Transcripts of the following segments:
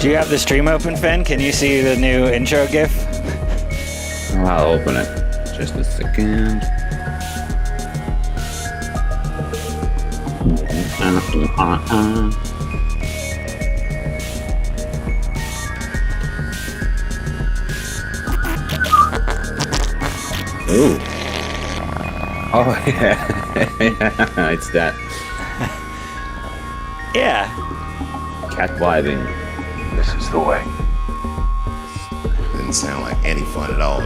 Do you have the stream open, Finn? Can you see the new intro GIF? I'll open it. Just a second. Ooh. Oh, yeah. It's that. Yeah. Cat vibing. This is the way. Didn't sound like any fun at all.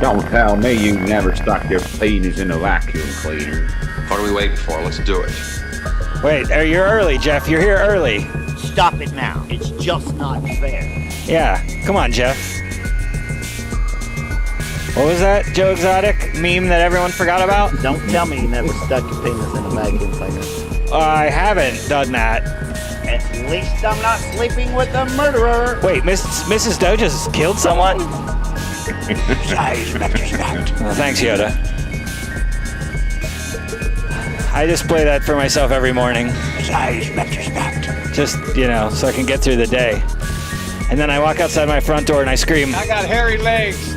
Don't tell me you never stuck your penis in a vacuum cleaner. What are we waiting for? Let's do it. Wait, you're early, Jeff. You're here early. Stop it now. It's just not fair. Yeah, come on, Jeff. What was that Joe Exotic meme that everyone forgot about? Don't tell me you never stuck your penis in a vacuum cleaner. I haven't done that. At least I'm not sleeping with a murderer. Wait, Mrs. Doge has killed someone? Oh, thanks, Yoda. I just play that for myself every morning. Just, so I can get through the day. And then I walk outside my front door and I scream, I got hairy legs.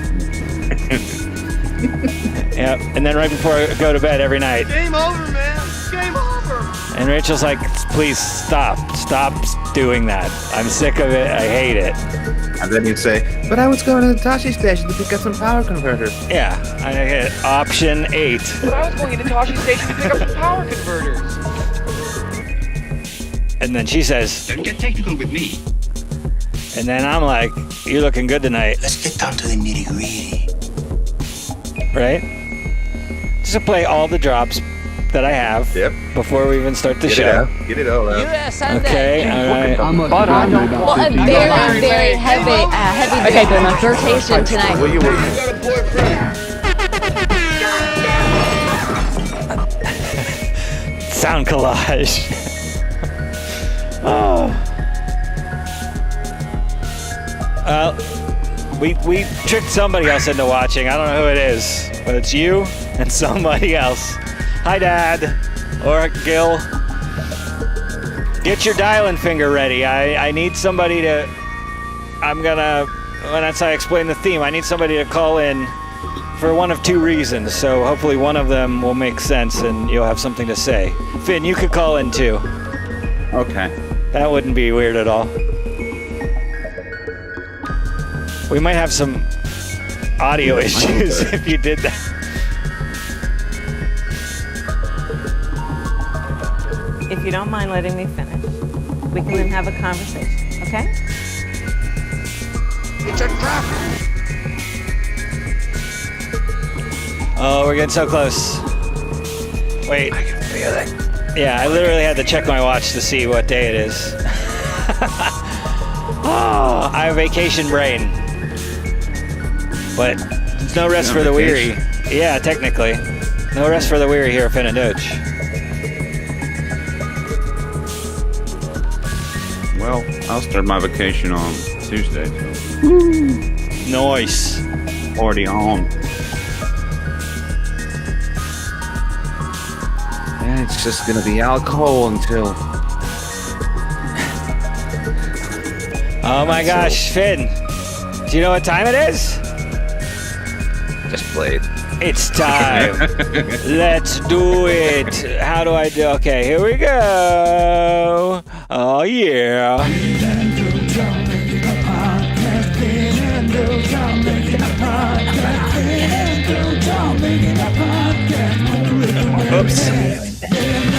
Yep. And then right before I go to bed every night. Game over, man. Game over. And Rachel's like, please stop doing that. I'm sick of it. I hate it. And then you'd say, but I was going to the Tashi station to pick up some power converters. Yeah, I hit option 8. But I was going to Tashi Station to pick up some power converters. And then she says, Don't get technical with me. and then I'm like, you're looking good tonight. Let's get down to the nitty-gritty. Right? Just to play all the drops that I have before we even start the show. Get it all out. Okay, all right. Well, a very, very heavy flirtation tonight. Will you Sound collage. Oh. We tricked somebody else into watching. I don't know who it is, but it's you and somebody else. Hi, Dad. Or Gil. Get your dialing finger ready. I need somebody to... Once I explain the theme, I need somebody to call in for one of 2 reasons. So hopefully one of them will make sense and you'll have something to say. Finn, you could call in too. Okay. That wouldn't be weird at all. We might have some audio issues if you did that. If you don't mind letting me finish, we can then have a conversation, okay? It's a trap. Oh, we're getting so close. Wait. I can feel it. Yeah, I literally had to check my watch to see what day it is. Oh, I have vacation brain. But no rest for the weary. Yeah, technically. No rest for the weary here at Finn and Doge. Well, I'll start my vacation on Tuesday. Nice. Already on. Yeah, it's just gonna be alcohol until... Oh my gosh, Finn. Do you know what time it is? Just play it. It's time. Let's do it. How do I do? Okay, here we go. Oh, yeah. Oops.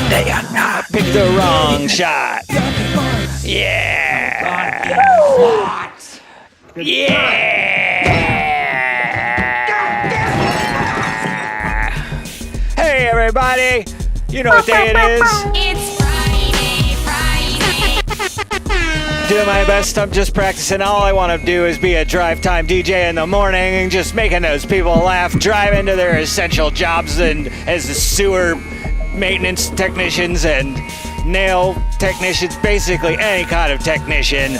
I picked the wrong shot. Yeah. Yeah. Hey, everybody. You know what day it is. It's Friday. Doing my best. I'm just practicing. All I want to do is be a drive time DJ in the morning and just making those people laugh, driving to their essential jobs and as the sewer maintenance technicians and nail technicians, basically any kind of technician.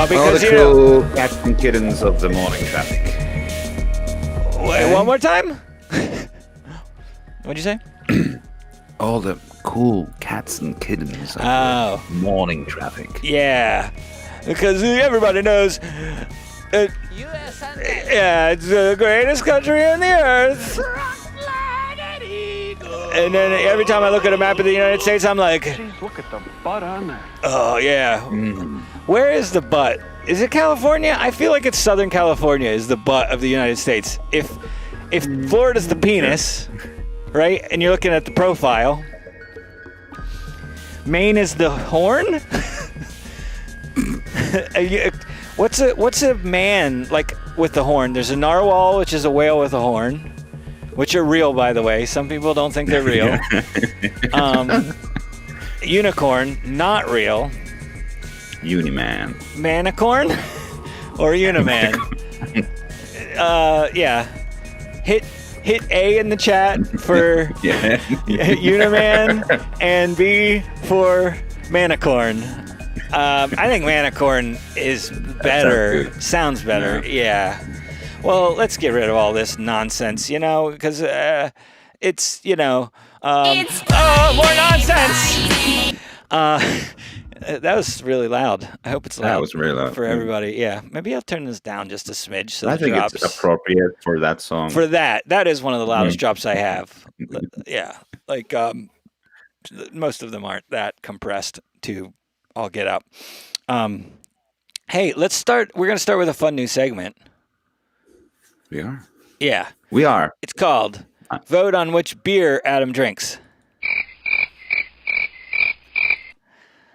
Because the cool cats and kittens of the morning traffic. Wait, one more time? What'd you say? All the cool cats and kittens. Oh. Morning traffic. Yeah. Because everybody knows. Yeah, it's the greatest country on the earth. And then every time I look at a map of the United States, I'm like, Jeez, look at the butt on there. oh, yeah. Where is the butt? Is it California? I feel like it's Southern California is the butt of the United States. If Florida's the penis, right, and you're looking at the profile, Maine is the horn? What's a man like with the horn? There's a narwhal, which is a whale with a horn, which are real, by the way. Some people don't think they're real. Unicorn, not real. Uniman. Manicorn or Uniman? Yeah. Hit A in the chat for Uniman and B for Manicorn. I think Manicorn is better. Sounds better. Yeah. Well, let's get rid of all this nonsense, because it's, more nonsense. That was really loud. I hope it's loud. That was really loud for everybody. Yeah. Maybe I'll turn this down just a smidge so I it think drops. it's appropriate for that song. For that is one of the loudest drops I have. Yeah. Like most of them aren't that compressed to all get up. Hey, let's start. We're going to start with a fun new segment. We are? Yeah. We are. It's called Vote on Which Beer Adam Drinks.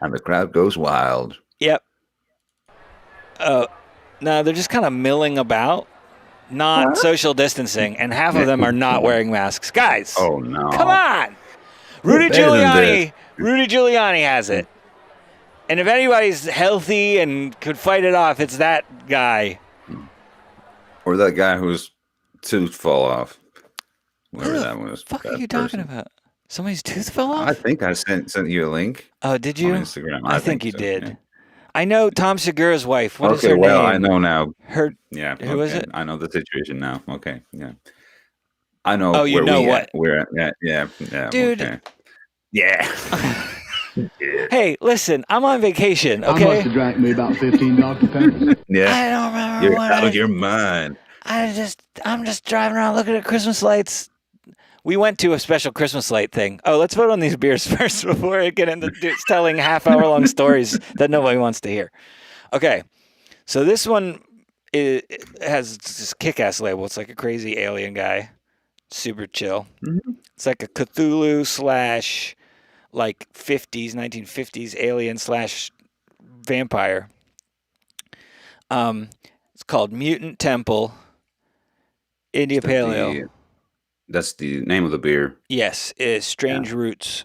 And the crowd goes wild. Yep. No, they're just kind of milling about, not social distancing, and half of them are not wearing masks. Guys. Oh, no. Come on. Rudy Giuliani has it. And if anybody's healthy and could fight it off, it's that guy. Or that guy whose tooth fell off. Whatever that was. What the fuck are you talking about? Somebody's tooth fell off? I think I sent you a link. Oh, did you? On Instagram. I think you so, did. Yeah. I know Tom Segura's wife. What is her well, name? I know now. Yeah. Who is it? I know the situation now. Okay, yeah. I know. Oh, you know what? We're at. Yeah. Dude. Okay. Yeah. Hey, listen, I'm on vacation, okay? I must have drank me about 15 Dr. Peppers. Yeah. I don't remember You're what out of your mind. I'm just driving around looking at Christmas lights. We went to a special Christmas light thing. Oh, let's vote on these beers first before I get into telling half-hour-long stories that nobody wants to hear. Okay, so this one it has this kick-ass label. It's like a crazy alien guy, super chill. Mm-hmm. It's like a Cthulhu / like 1950s alien / vampire. It's called Mutant Temple India Pale Ale. That's the name of the beer. Yes, is Strange Roots.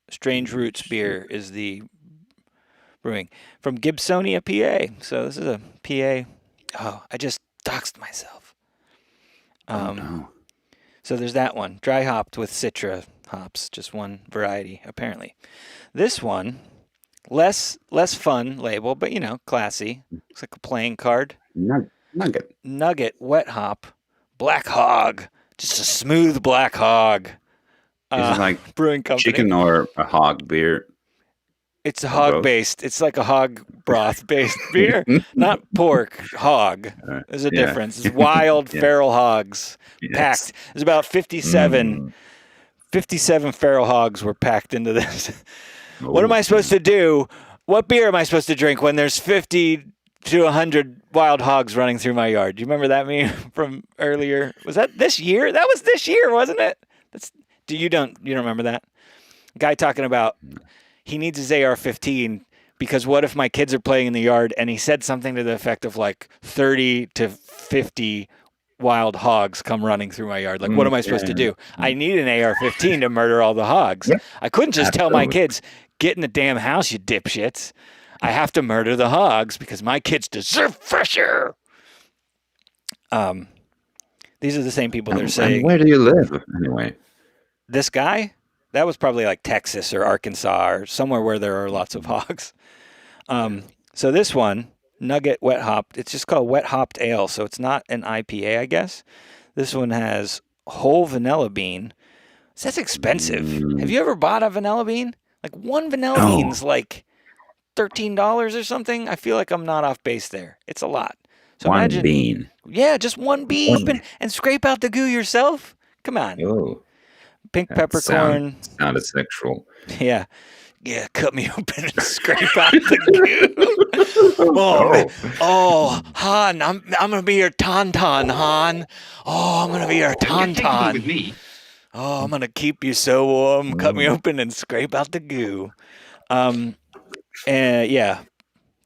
Strange Roots beer is the brewing from Gibsonia, PA. So this is a PA. Oh, I just doxed myself. No. So there's that one, dry hopped with Citra hops, just one variety apparently. This one, less fun label, but classy. Looks like a playing card. Nugget wet hop, Black Hog. Just a smooth Black Hog. Is it like brewing company. Chicken or a hog beer? It's a hog based. It's like a hog broth based beer, not pork. Hog. There's a difference. It's wild feral hogs packed. There's about 57 feral hogs were packed into this. What am I supposed to do? What beer am I supposed to drink when there's 50 to 100 wild hogs running through my yard? Do you remember that meme from earlier? Was that this year? That was this year, wasn't it? You don't remember that? Guy talking about he needs his AR-15 because what if my kids are playing in the yard, and he said something to the effect of like 30 to 50 wild hogs come running through my yard. Like, what am I supposed to do? I need an AR-15 to murder all the hogs. Yep. I couldn't just tell my kids, get in the damn house, you dipshits. I have to murder the hogs because my kids deserve fresh air. These are the same people that are saying. Where do you live anyway? This guy? That was probably like Texas or Arkansas or somewhere where there are lots of hogs. So this one, Nugget Wet Hopped, it's just called Wet Hopped Ale, so it's not an IPA, I guess. This one has whole vanilla bean, That's expensive. Have you ever bought a vanilla bean? Like one vanilla bean's like $13 or something. I feel like I'm not off base there. It's a lot. So one imagine, bean. Yeah, just one bean and scrape out the goo yourself. Come on. Oh, Pink peppercorn. Sounded sexual. Yeah. Yeah, cut me open and scrape out the goo. Oh, Han, I'm gonna be your tauntaun, Han. Oh, I'm gonna be your tauntaun. With me. Oh, I'm gonna keep you so warm. Cut me open and scrape out the goo. And yeah,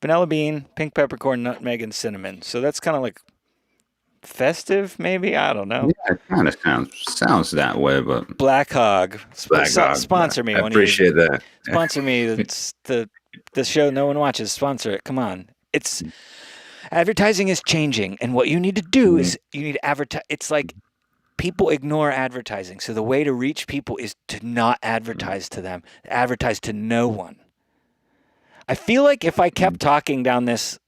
vanilla bean, pink peppercorn, nutmeg, and cinnamon. So that's kind of like festive, maybe. I don't know. Yeah, it kind of sounds that way, but Black Hog. Sponsor me. I appreciate that. Sponsor me. It's the show no one watches. Sponsor it. Come on. It's advertising is changing, and what you need to do is you need to advertise. It's like people ignore advertising. So the way to reach people is to not advertise to them. Advertise to no one. I feel like if I kept talking down this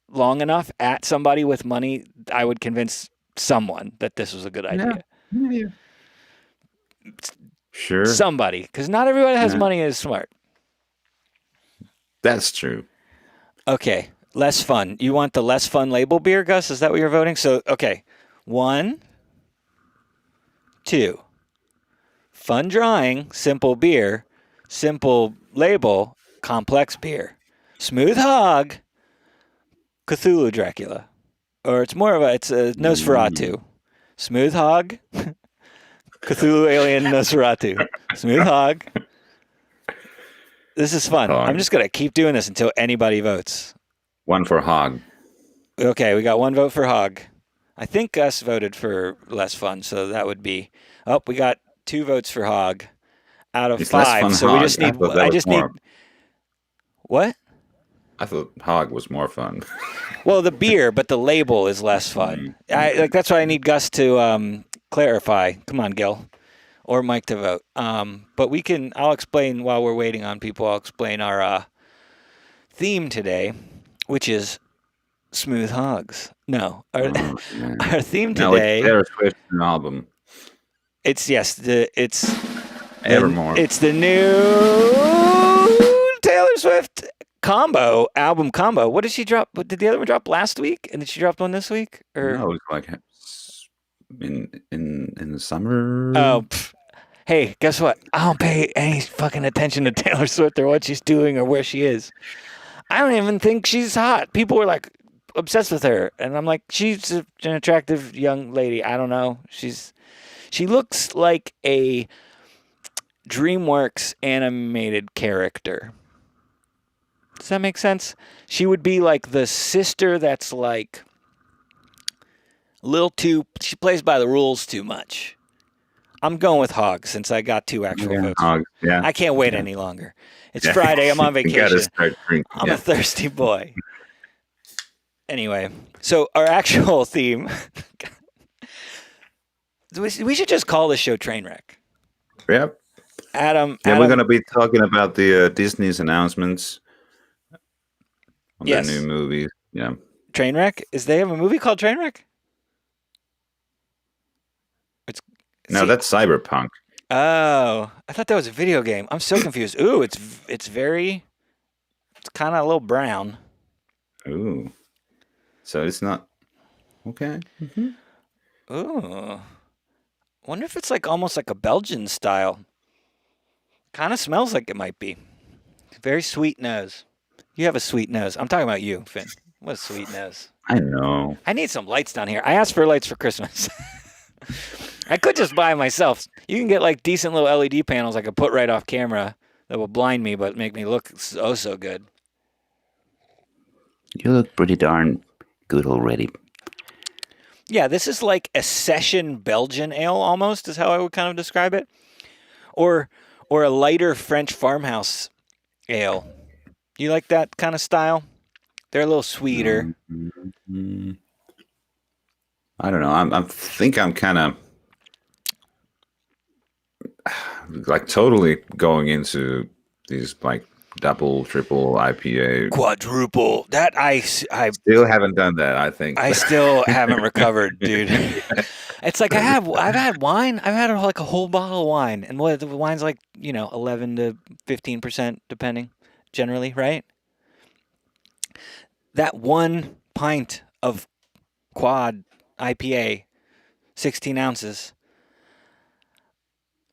long enough at somebody with money, I would convince someone that this was a good idea. Yeah. Sure. Somebody, because not everyone that has money is smart. That's true. Okay, less fun. You want the less fun label beer, Gus? Is that what you're voting? So, okay. 1, 2. Fun drawing, simple beer. Simple label, complex beer. Smooth hog, Cthulhu Dracula. Or it's more of it's a Nosferatu. Smooth hog, Cthulhu alien Nosferatu. Smooth hog. This is fun. Hog. I'm just going to keep doing this until anybody votes. One for hog. Okay, we got 1 vote for hog. I think Gus voted for less fun, so that would be... Oh, we got 2 votes for hog out of It's less 5. fun So hog. we just need... I just need... What? I thought hog was more fun. Well, the beer, but the label is less fun. That's why I need Gus to clarify. Come on, Gil. Or Mike to vote. But we can... I'll explain while we're waiting on people. I'll explain our theme today, which is smooth hogs. No. Our theme today... No, it's Taylor Swift album. It's Evermore. It's the new Taylor Swift album combo. What did she drop? Did the other one drop last week? And did she drop one this week? Or No, it was like in the summer. Oh, hey, guess what? I don't pay any fucking attention to Taylor Swift or what she's doing or where she is. I don't even think she's hot. People were like obsessed with her, and I'm like, she's an attractive young lady. I don't know. She looks like a DreamWorks animated character. Does that make sense? She would be like the sister that's like a little too... She plays by the rules too much. I'm going with hog since I got 2 actual votes. Hog, yeah. I can't wait any longer. It's Friday. I'm on vacation. You gotta start drinking. I'm a thirsty boy. Anyway, so our actual theme... We should just call this show Trainwreck. Yep. Adam, we're going to be talking about the Disney's announcements on Yes. their new movies. Yeah. Trainwreck? They have a movie called Trainwreck? No, that's Cyberpunk. Oh, I thought that was a video game. I'm so confused. Ooh, it's kind of a little brown. Ooh. So it's not... Okay. Mm-hmm. Ooh. Wonder if it's like almost like a Belgian style. Kind of smells like it might be. Very sweet nose. You have a sweet nose. I'm talking about you, Finn. What a sweet nose. I know. I need some lights down here. I asked for lights for Christmas. I could just buy myself. You can get like decent little LED panels I could put right off camera that will blind me but make me look so good. You look pretty darn good already. Yeah, this is like a session Belgian ale almost is how I would kind of describe it. Or a lighter French farmhouse ale. You like that kind of style? They're a little sweeter. Mm-hmm. I don't know. I think I'm kind of like totally going into these like double, triple IPA, Quadruple. That I still haven't done that. I think I still haven't recovered, dude. It's like I've had wine. I've had like a whole bottle of wine, and what the wine's like, 11 to 15% depending, generally, right? That 1 pint of quad IPA, 16 ounces.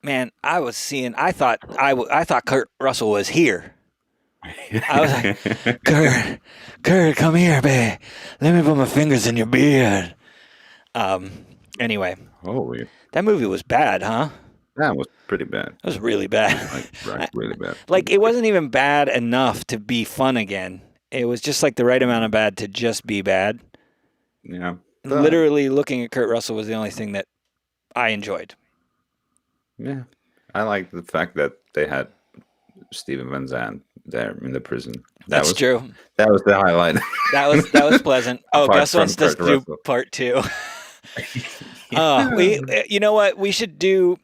Man, I thought Kurt Russell was here. I was like, Kurt, come here, babe. Let me put my fingers in your beard. Anyway, Holy, that movie was bad, huh? that was pretty bad. It was really bad. Like really bad. Like, it wasn't even bad enough to be fun again. It was just like the right amount of bad to just be bad. Yeah. Literally looking at Kurt Russell was the only thing that I enjoyed. Yeah. I like the fact that they had Steven Van Zandt there in the prison. That's true. That was the highlight. That was pleasant. Oh, Apart Gus wants from us to Kurt do Russell. part 2. You know what? We should do.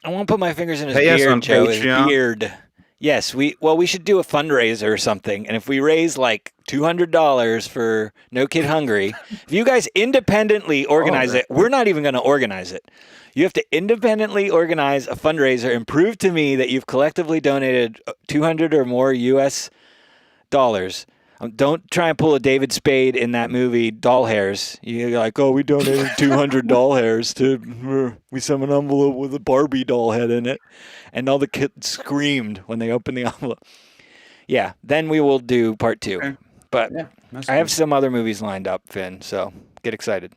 I won't put my fingers in his Pay us beard, on Joe. His Patreon. beard. Yes, we should do a fundraiser or something. And if we raise like $200 for No Kid Hungry, if you guys independently organize it, we're not even going to organize it. You have to independently organize a fundraiser and prove to me that you've collectively donated 200 or more US dollars. Don't try and pull a David Spade in that movie, Doll Hairs. You're like, oh, we donated 200 doll hairs we sent an envelope with a Barbie doll head in it. And all the kids screamed when they opened the envelope. Yeah, then we will do part 2. Okay. But I have some other movies lined up, Finn, so get excited.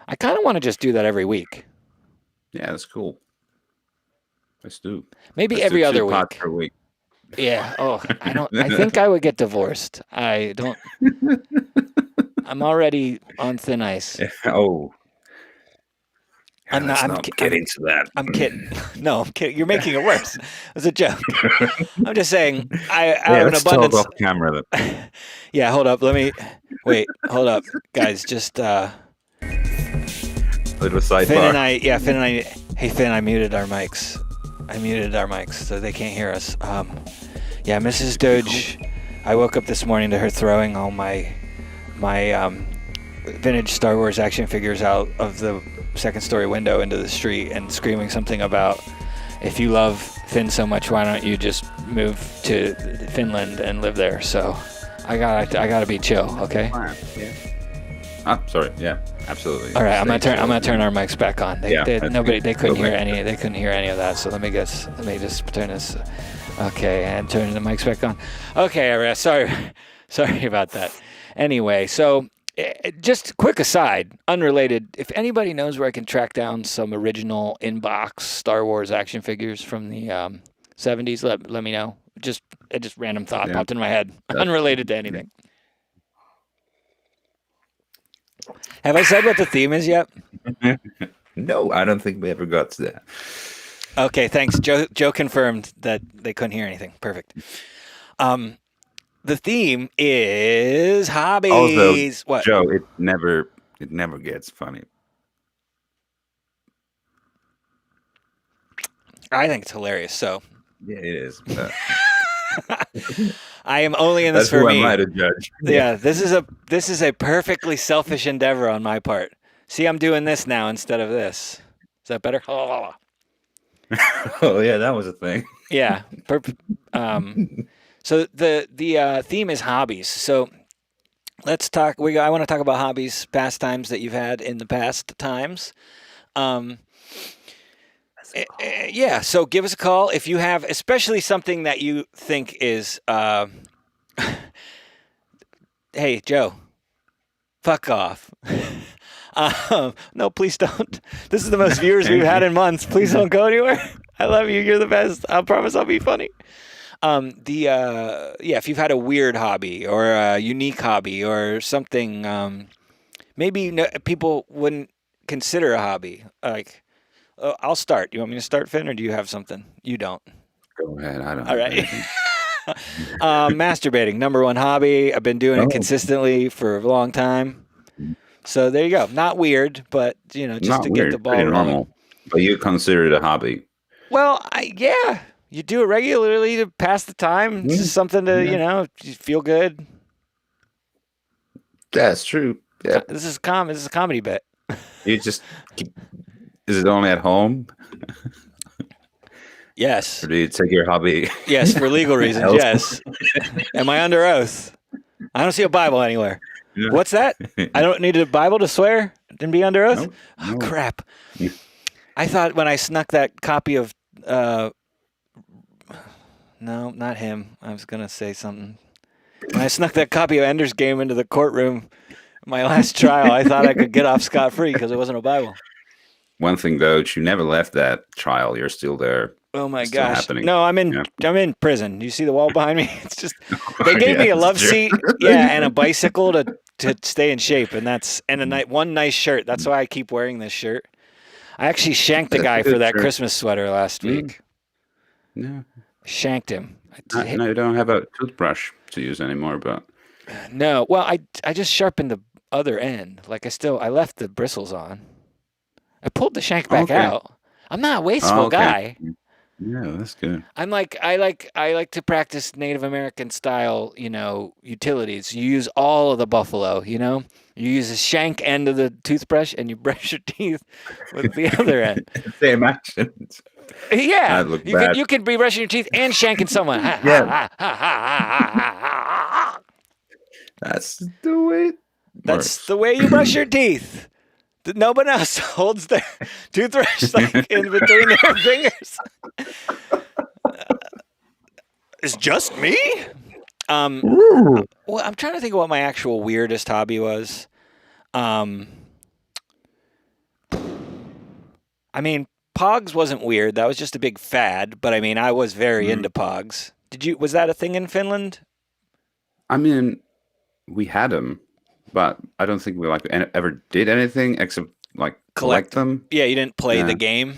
I kind of want to just do that every week. Yeah, that's cool. Let's do. Maybe every other week. Per week. Yeah. Oh, I think I would get divorced. I don't. I'm already on thin ice. Oh. I'm not getting to that. I'm kidding. No, I'm kidding. You're making it worse. It's a joke. I'm just saying. I have an abundance. Talk off camera. Yeah. Hold up. Hold up, guys. Just. Little sidebar. Finn and I. Hey, Finn, I muted our mics. So they can't hear us. Yeah, Mrs. Doge. I woke up this morning to her throwing all my vintage Star Wars action figures out of the second story window into the street and screaming something about, if you love Finn so much, why don't you just move to Finland and live there? So I gotta be chill, okay? Yeah. Sorry. Yeah, absolutely. All right, I'm gonna turn our mics back on. They couldn't hear any. They couldn't hear any of that. So let me just turn this. Okay, and turn the mics back on. Okay, sorry about that. Anyway, so just quick aside, unrelated. If anybody knows where I can track down some original in-box Star Wars action figures from the 70s, let me know. Just random thought popped in my head, unrelated to anything. Have I said what the theme is yet? No, I don't think we ever got to that. Okay, thanks. Joe confirmed that they couldn't hear anything. Perfect. The theme is hobbies. Also, what? Joe, it never gets funny. I think it's hilarious. So yeah, it is. I am only in this for me. That's who am I to judge? Yeah, this is a perfectly selfish endeavor on my part. See, I'm doing this now instead of this. Is that better? Oh yeah, that was a thing. Yeah. So the theme is hobbies. So let's talk. I want to talk about hobbies, pastimes that you've had in the past times. Yeah, so give us a call if you have, especially something that you think is, hey, Joe, fuck off. No, please don't. This is the most viewers we've had in months. Please don't go anywhere. I love you. You're the best. I promise I'll be funny. If you've had a weird hobby or a unique hobby or something, maybe people wouldn't consider a hobby, like, I'll start. You want me to start, Finn, or do you have something? You don't. Go ahead. I don't. All right. Masturbating, number one hobby. I've been doing it consistently for a long time. So there you go. Not weird, but just Not to weird, get the ball pretty rolling. normal. But you consider it a hobby? Well, you do it regularly to pass the time. It's just something to feel good. That's true. Yeah. This is a comedy bit. You just keep, is it only at home? Yes. Or do you take your hobby? Yes, for legal reasons. Yes. Am I under oath? I don't see a Bible anywhere. Yeah. What's that? I don't need a Bible to swear and be under oath? Nope. Oh, No. crap. I thought when I snuck that copy of... no, not him. I was going to say something. When I snuck that copy of Ender's Game into the courtroom, my last trial, I thought I could get off scot-free because it wasn't a Bible. One thing, though, you never left that trial. You're still there. Oh my It's still gosh! happening. No, I'm in. Yeah. I'm in prison. Do you see the wall behind me? It's just they gave me a Yeah, love it's true. seat, yeah, and a bicycle to stay in shape, and one nice shirt. That's why I keep wearing this shirt. I actually shanked a That's a guy for good that shirt. Christmas sweater last week. No, Shanked him. no, you don't have a toothbrush to use anymore, but No, well, I just sharpened the other end. Like I left the bristles on. I pulled the shank back Okay. out. I'm not a wasteful okay. guy. Yeah, that's good. I like to practice Native American style, utilities. You use all of the buffalo, You use the shank end of the toothbrush and you brush your teeth with the other end. Same actions. Yeah. I'd look You bad. can be brushing your teeth and shanking someone. Yeah. That's the way it That's works. the way you brush your teeth. No one else holds their toothbrush like in between their fingers. It's just me? Well, I'm trying to think of what my actual weirdest hobby was. I mean, Pogs wasn't weird. That was just a big fad. But I mean, I was very into Pogs. Was that a thing in Finland? I mean, we had them, but I don't think we ever did anything except collect them. Yeah, you didn't play Yeah. the game.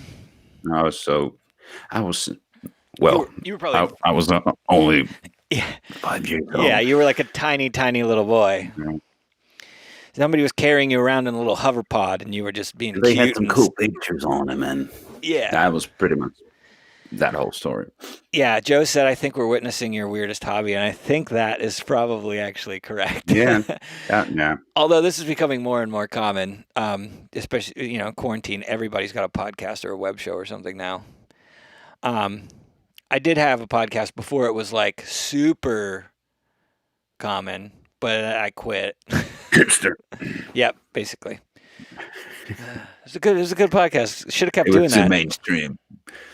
I was well. You were probably I was only Yeah. 5 years old. Yeah, you were like a tiny, tiny little boy. Yeah. Somebody was carrying you around in a little hover pod, and you were just being They cute. had some and cool pictures on them, and Yeah. that was pretty much that whole story. Yeah, Joe said, I think we're witnessing your weirdest hobby, and I think that is probably actually correct. Yeah. Yeah. Although this is becoming more and more common, especially, quarantine, everybody's got a podcast or a web show or something now. I did have a podcast before it was like super common, but I quit. Hipster. Yep, basically. It was a good podcast. Should have kept It doing was too that. mainstream.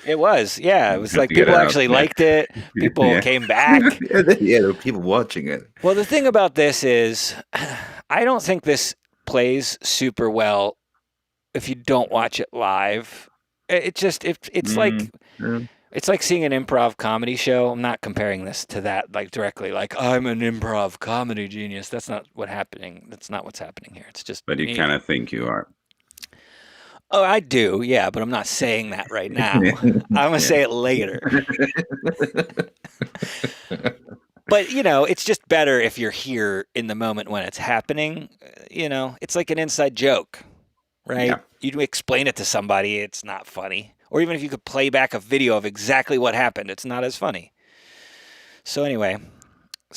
It was, yeah. It was Have like to get people out, actually yeah. liked it. People Yeah. came back. Yeah, there were people watching it. Well, the thing about this is, I don't think this plays super well if you don't watch it live. It's like Yeah. it's like seeing an improv comedy show. I'm not comparing this to that like directly. Like I'm an improv comedy genius. That's not what's happening. That's not what's happening here. It's just. But you me. kind of think you are. Oh, I do, yeah, but I'm not saying that right now. I'm gonna say it later. But it's just better if you're here in the moment when it's happening. It's like an inside joke, right? Yeah. You explain it to somebody, it's not funny. Or even if you could play back a video of exactly what happened, it's not as funny. So anyway,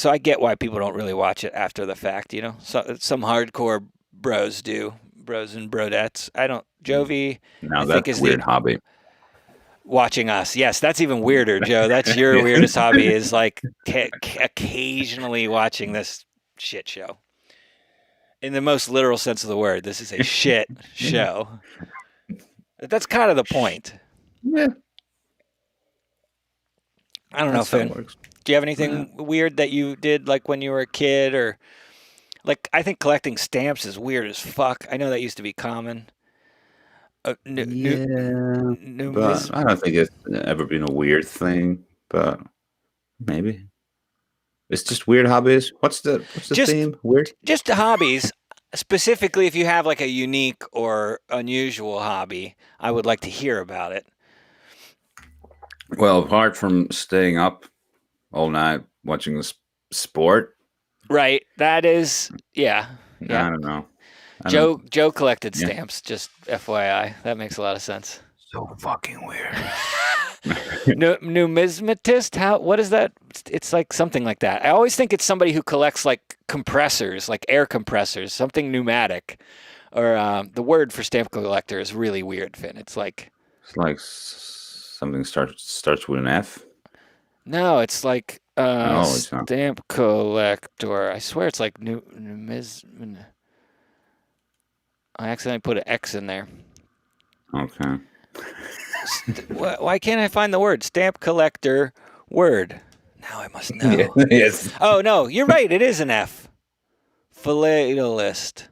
I get why people don't really watch it after the fact. So, some hardcore bros do. Bros and brodettes. I don't. Jovi, Now I that's think is a weird hobby. watching us. Yes, that's even weirder, Joe. That's your weirdest hobby is like occasionally watching this shit show. In the most literal sense of the word, this is a shit show. That's kind of the point. Yeah. I don't know, That's how it Finn. works. Do you have anything weird that you did like when you were a kid or like I think collecting stamps is weird as fuck. I know that used to be common. But I don't think it's ever been a weird thing, but maybe. It's just weird hobbies. What's the theme? Weird? Just hobbies. Specifically, if you have like a unique or unusual hobby, I would like to hear about it. Well, apart from staying up all night watching the sport, Right. That is, yeah. I don't know. Joe collected Yeah. stamps, just FYI. That makes a lot of sense. So fucking weird. Numismatist? What is that? It's like something like that. I always think it's somebody who collects like compressors, like air compressors, something pneumatic. or the word for stamp collector is really weird, Finn. It's like something starts with an F. no, it's like No, it's not. stamp collector. I swear it's like I accidentally put an X in there. Okay. Why can't I find the word stamp collector word? Now I must know. Yes. Oh no, you're right. It is an F. Philatelist.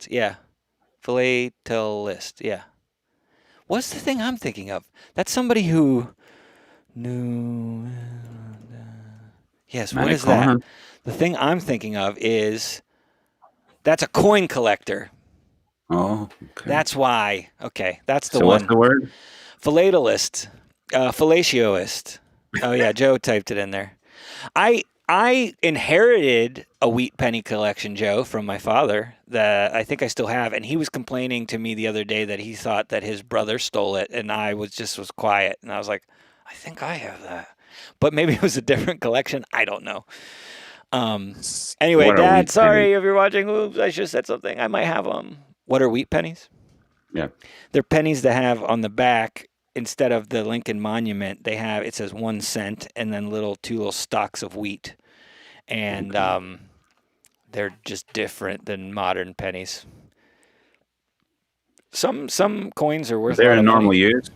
Yeah. Philatelist. Yeah. What's the thing I'm thinking of? That's somebody who knew. Yes. What is that? The thing I'm thinking of is that's a coin collector. Oh, okay. That's why. Okay, that's the So one. what's the word? Philatelist. Fellatioist. Oh yeah, Joe typed it in there. I inherited a wheat penny collection, Joe, from my father that I think I still have, and he was complaining to me the other day that he thought that his brother stole it, and I was quiet, and I was like, I think I have that, but maybe it was a different collection. I don't know. Anyway, What are Dad, wheat sorry pennies? if you're watching. Oops, I should have said something. I might have them. What are wheat pennies? Yeah. They're pennies that have on the back, instead of the Lincoln Monument, it says 1 cent and then two little stalks of wheat. And they're just different than modern pennies. Some coins are worth a lot They're of in normal money. use.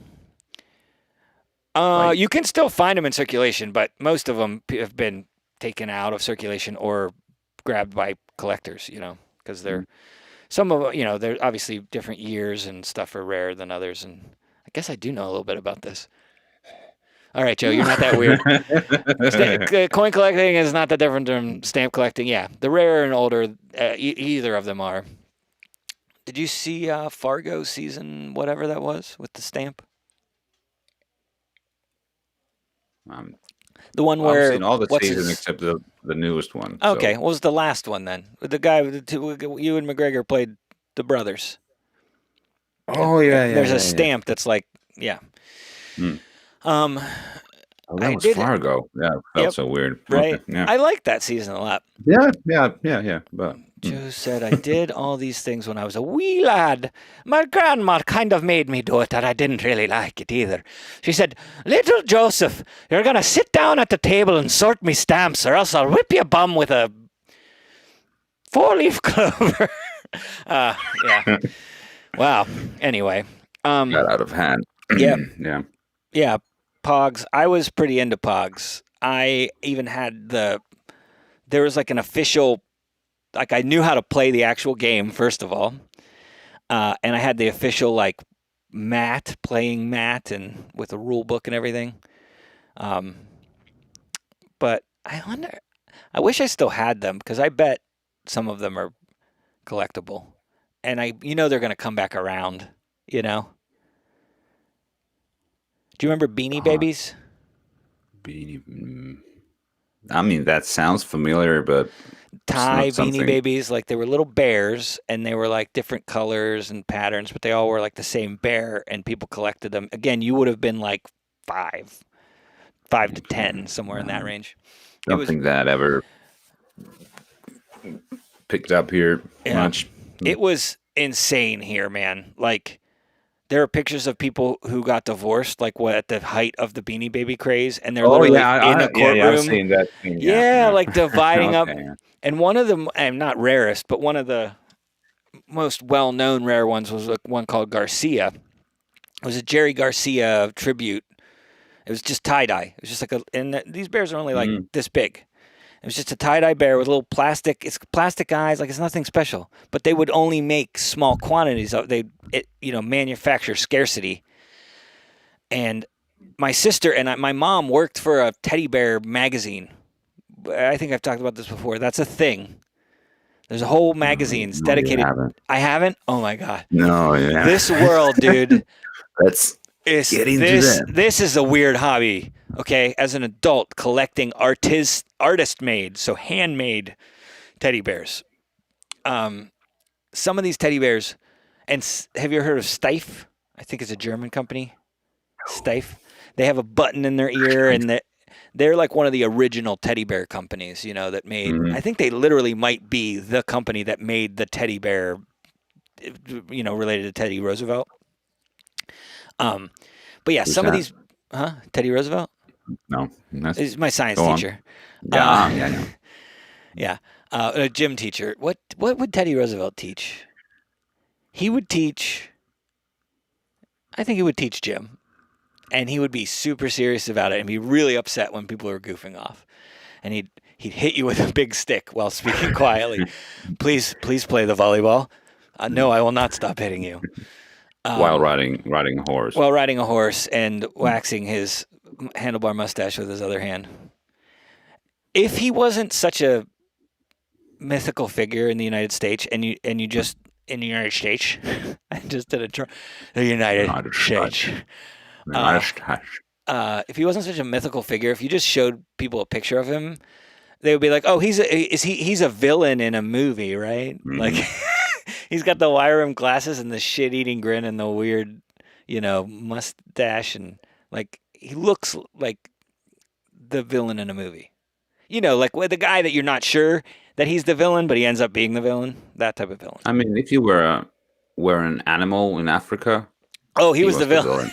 You can still find them in circulation, but most of them have been taken out of circulation or grabbed by collectors, because they're some of they're obviously different years and stuff are rarer than others. And I guess I do know a little bit about this. All right, Joe, you're not that weird. Coin collecting is not that different from stamp collecting. Yeah, the rarer and older, either of them are. Did you see Fargo season, whatever that was, with the stamp? The one where I've seen all the seasons except the newest one. Okay, So. what was the last one then? The guy with Ewan McGregor played the brothers. Oh yeah. There's a stamp that's like, yeah. Oh, that was Fargo. Yeah, it felt so weird. Right? Okay, yeah. I liked that season a lot. Yeah. But Joe said, I did all these things when I was a wee lad. My grandma kind of made me do it, and I didn't really like it either. She said, little Joseph, you're going to sit down at the table and sort me stamps, or else I'll whip your bum with a 4-leaf clover. Yeah. Wow. Anyway. got out of hand. Yeah. Yeah. Pogs. I was pretty into Pogs. I even had there was like an official, like I knew how to play the actual game, first of all. And I had the official like playing mat and with a rule book and everything. But I wish I still had them because I bet some of them are collectible. And they're going to come back around, Do you remember Beanie Babies? I mean, that sounds familiar, but Thai Beanie Babies, like they were little bears, and they were like different colors and patterns, but they all were like the same bear, and people collected them. Again, you would have been like 5 to 10, somewhere in that range. Don't think that ever picked up here much. It was insane here, man. Like, there are pictures of people who got divorced, like at the height of the Beanie Baby craze, and they're literally in a courtroom. Yeah, I've seen that. Like dividing up. Yeah. And one of them, and not rarest, but one of the most well-known rare ones was one called Garcia. It was a Jerry Garcia tribute. It was just tie-dye. It was just like these bears are only like this big. It was just a tie-dye bear with little plastic eyes, like it's nothing special. But they would only make small quantities of manufacture scarcity. And my sister and my mom worked for a teddy bear magazine. I think I've talked about this before. That's a thing. There's a whole magazine dedicated. I haven't? Oh my God. No, yeah. This world, dude. Let's get into that. This is a weird hobby. Okay, as an adult, collecting artist-made, so handmade teddy bears. Some of these teddy bears, and have you heard of Steiff? I think it's a German company. Steiff. They have a button in their ear, and they're like one of the original teddy bear companies, that made. I think they literally might be the company that made the teddy bear related to Teddy Roosevelt. But yeah, Who's some of that? these, Teddy Roosevelt No. is my science Go on. teacher. Yeah. Yeah, a gym teacher. What would Teddy Roosevelt teach? He would teach. I think he would teach gym, and he would be super serious about it, and be really upset when people are goofing off, and he'd hit you with a big stick while speaking quietly. Please play the volleyball. No, I will not stop hitting you. While riding a horse. While riding a horse and waxing his handlebar mustache with his other hand. If he wasn't such a mythical figure in the United States, and you just in the United States, I just did the United States. If he wasn't such a mythical figure, if you just showed people a picture of him, they would be like, "Oh, he's a villain in a movie, right?" Mm-hmm. Like he's got the wire rim glasses and the shit-eating grin and the weird, mustache, and like he looks like the villain in a movie. Like with the guy that you're not sure that he's the villain, but he ends up being the villain. That type of villain. I mean, if you were an animal in Africa. Oh, he was the villain.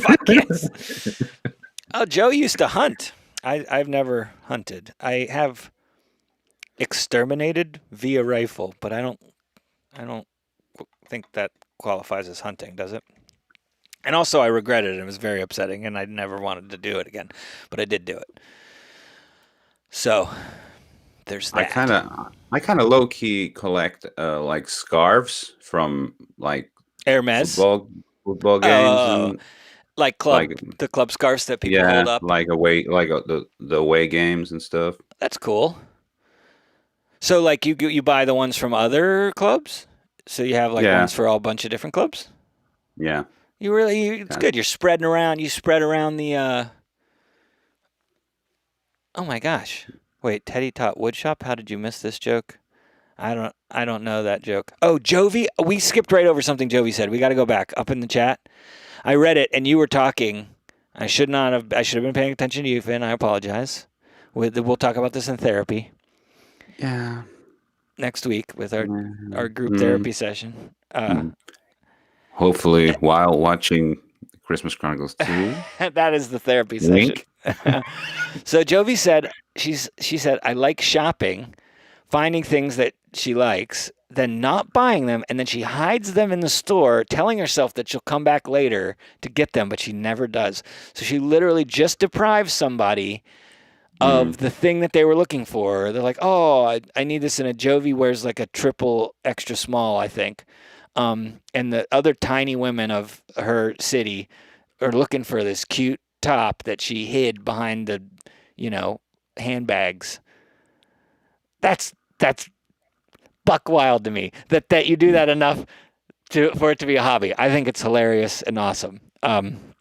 Fuck yes. Oh, Joe used to hunt. I've never hunted. I have exterminated via rifle, but I don't think that qualifies as hunting, does it? And also, I regretted it. It was very upsetting, and I never wanted to do it again, but I did do it. So there's that. I kind of low key collect like scarves from like Hermes football games, and like the club scarves that people hold up, like the away games and stuff. That's cool. So like you buy the ones from other clubs, so you have ones for a bunch of different clubs. Yeah, it's good. You're spreading around. You spread around the. Oh my gosh! Wait, Teddy taught woodshop. How did you miss this joke? I don't know that joke. Oh, Jovi, we skipped right over something Jovi said. We got to go back up in the chat. I read it and you were talking. I should have been paying attention to you, Finn. I apologize. We'll talk about this in therapy. Yeah. Next week with our group therapy session. Hopefully while watching Christmas Chronicles 2. That is the therapy session. So Jovi said, she said, I like shopping, finding things that she likes, then not buying them, and then she hides them in the store, telling herself that she'll come back later to get them, but she never does. So she literally just deprives somebody of the thing that they were looking for. They're like, oh, I need this, in a Jovi wears like a triple extra small, I think. And the other tiny women of her city are looking for this cute top that she hid behind the, handbags. That's buck wild to me that you do that enough for it to be a hobby. I think it's hilarious and awesome. I'm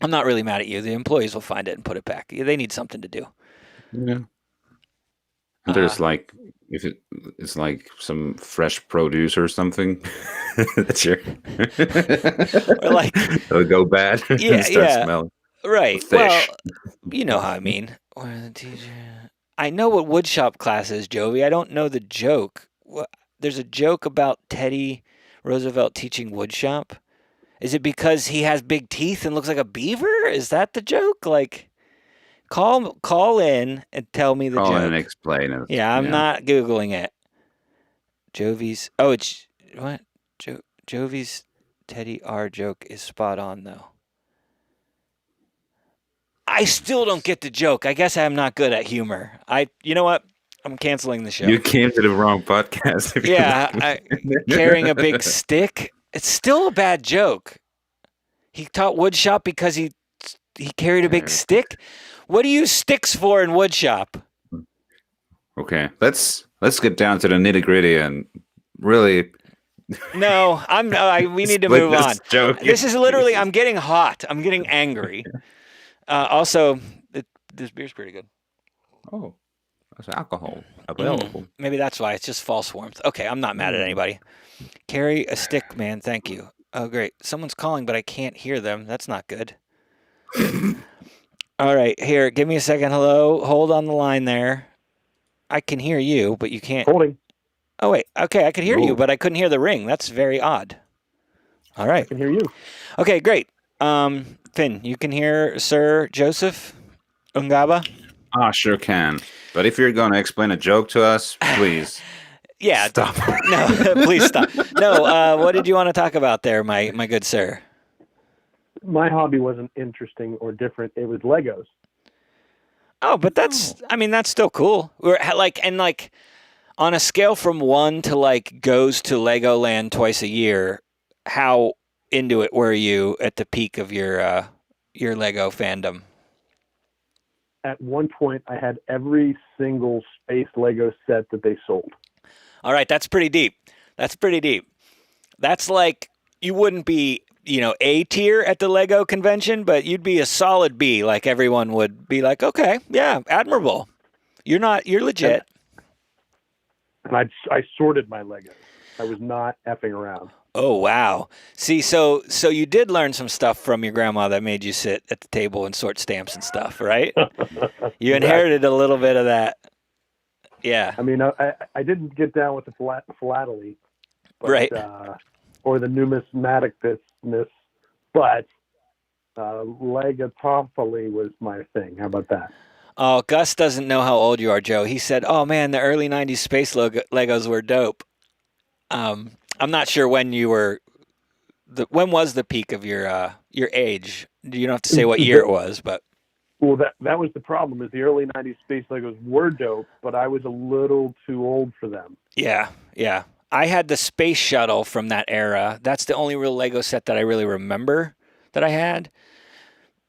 not really mad at you. The employees will find it and put it back. They need something to do. Yeah. There's if it's like some fresh produce or something, that's your or like it'll go bad. Yeah, and start smelling. Right. Fish. Well, you know how I mean. Or the teacher. I know what woodshop class is, Jovi. I don't know the joke. There's a joke about Teddy Roosevelt teaching woodshop. Is it because he has big teeth and looks like a beaver? Is that the joke? Like, call in and tell me the joke. Call in and explain it. Yeah, I'm not Googling it. Jovi's. Oh, it's what? Jovi's Teddy R joke is spot on though. I still don't get the joke. I guess I'm not good at humor. You know what? I'm canceling the show. You came to the wrong podcast. Yeah, carrying a big stick. It's still a bad joke. He taught woodshop because he carried a big stick. What do you use sticks for in woodshop? Okay, let's get down to the nitty gritty and really. No, we need to move on. Joke. This is literally. I'm getting hot. I'm getting angry. Also, this beer's pretty good. Oh, there's alcohol available. Maybe that's why. It's just false warmth. Okay, I'm not mad at anybody. Carry a stick, man. Thank you. Oh, great. Someone's calling, but I can't hear them. That's not good. All right, here. Give me a second. Hello. Hold on the line there. I can hear you, but you can't. Holding. Oh, wait. Okay, I could hear you, Ooh. but I couldn't hear the ring. That's very odd. All right. I can hear you. Okay, great. Finn, you can hear Sir Joseph Ungaba? I sure can. But if you're going to explain a joke to us, please Yeah. stop. No, please stop. No, what did you want to talk about there, my good sir? My hobby wasn't interesting or different. It was Legos. Oh, but that's still cool. We're like on a scale from 1 to like goes to Legoland twice a year, how into it were you at the peak of your Lego fandom? At one point, I had every single space Lego set that they sold. All right, that's pretty deep. That's like you wouldn't be, A tier at the Lego convention, but you'd be a solid B. Like everyone would be like, okay, yeah, admirable. You're legit. And I sorted my Legos. I was not effing around. Oh, wow. See, so you did learn some stuff from your grandma that made you sit at the table and sort stamps and stuff, right? You inherited a little bit of that. Yeah. I mean, I didn't get down with the philately, but, right. Or the numismaticness, but legatopoly was my thing. How about that? Oh, Gus doesn't know how old you are, Joe. He said, oh, man, the early 90s space Legos were dope. I'm not sure when you were. When was the peak of your age? You don't have to say what year it was, but. Well, that was the problem. Is the early '90s space Legos were dope, but I was a little too old for them. Yeah. I had the space shuttle from that era. That's the only real Lego set that I really remember that I had.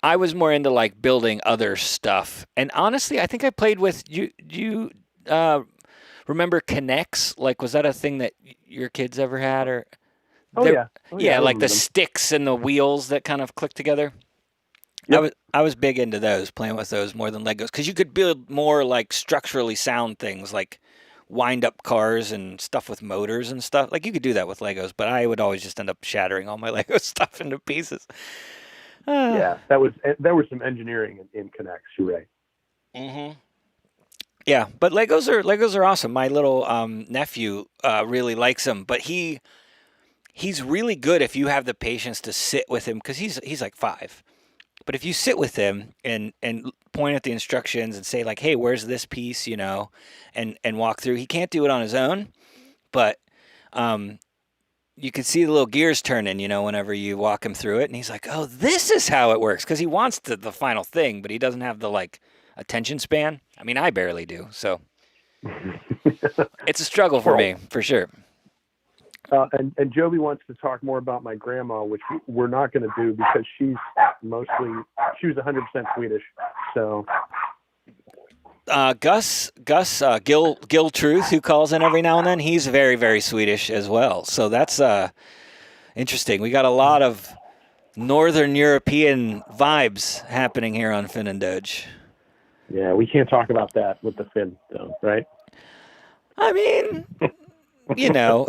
I was more into like building other stuff, and honestly, I think I played with you. Remember Connects? Like, was that a thing that your kids ever had? Or yeah, like the sticks and the wheels that kind of click together. Yep. I was big into those, playing with those more than Legos, because you could build more like structurally sound things, like wind up cars and stuff with motors and stuff. Like you could do that with Legos, but I would always just end up shattering all my Lego stuff into pieces. Yeah, there was some engineering in Connects. You're right. Mm-hmm. Yeah, but Legos are awesome. My little nephew really likes them, but he's really good if you have the patience to sit with him, because he's like 5. But if you sit with him and point at the instructions and say like, hey, where's this piece, and walk through, he can't do it on his own, but you can see the little gears turning, whenever you walk him through it, and he's like, oh, this is how it works, because he wants the final thing, but he doesn't have the like attention span. I mean, I barely do, so it's a struggle for me, for sure. And Joby wants to talk more about my grandma, which we're not going to do because she was 100% Swedish. So Gus Gil Truth, who calls in every now and then, he's very, very Swedish as well. So that's interesting. We got a lot of Northern European vibes happening here on Finn and Doge. Yeah, we can't talk about that with the Finn, though, right? I mean,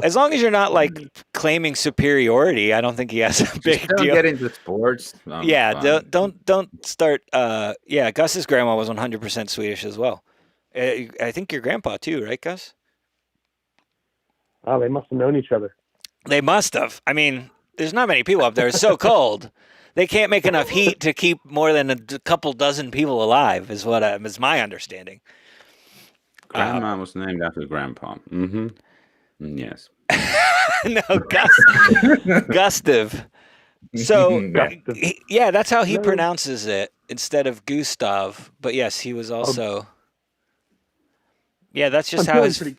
as long as you're not like claiming superiority, I don't think he has a big Don't deal. get into sports. Yeah, don't start. Gus's grandma was 100% Swedish as well. I think your grandpa too, right, Gus? Oh, they must have known each other. They must have. I mean, there's not many people up there. It's so cold. They can't make enough heat to keep more than a couple dozen people alive, is my understanding. Grandma was named after grandpa. Mm-hmm. Yes. No, Gustav. So, yeah, that's how he pronounces it instead of Gustav. But yes, he was also. Yeah, that's just how his.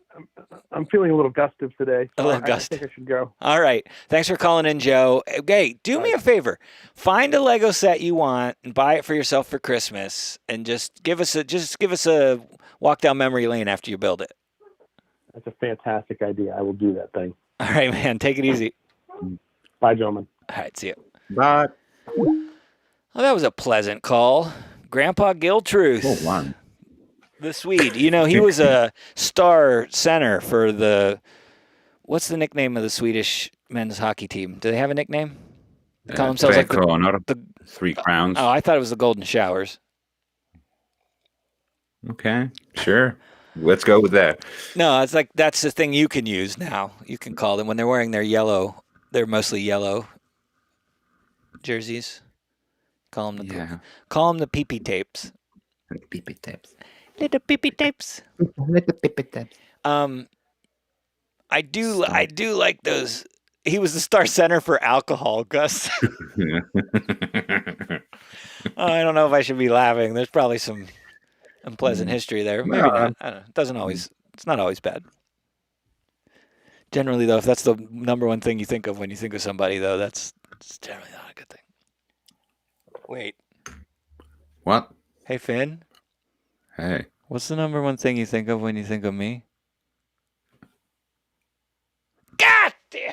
I'm feeling a little Gustav today. A little Gustav. I think I should go. All right. Thanks for calling in, Joe. Hey, do me a favor. Find a Lego set you want and buy it for yourself for Christmas, and just give us a walk down memory lane after you build it. That's a fantastic idea. I will do that thing. All right, man. Take it easy. Bye, gentlemen. All right. See you. Bye. Oh, that was a pleasant call. Grandpa Gil Truth. Oh, wow. The Swede. He was a star center for what's the nickname of the Swedish men's hockey team? Do they have a nickname? They call themselves like the 3 crowns. Oh, I thought it was the Golden Showers. Okay, sure. Let's go with that. No, it's like that's the thing you can use now. You can call them when they're wearing their yellow. They're mostly yellow jerseys. Call them the PP tapes. PP tapes. Little PP tapes. Little PP tapes. I do like those. He was the star center for alcohol, Gus. I don't know if I should be laughing. There's probably some unpleasant history there. Maybe not. I don't know. It doesn't always. It's not always bad. Generally, though, if that's the number one thing you think of when you think of somebody, though, it's generally not a good thing. Wait. What? Hey, Finn. Hey. What's the number one thing you think of when you think of me? God damn.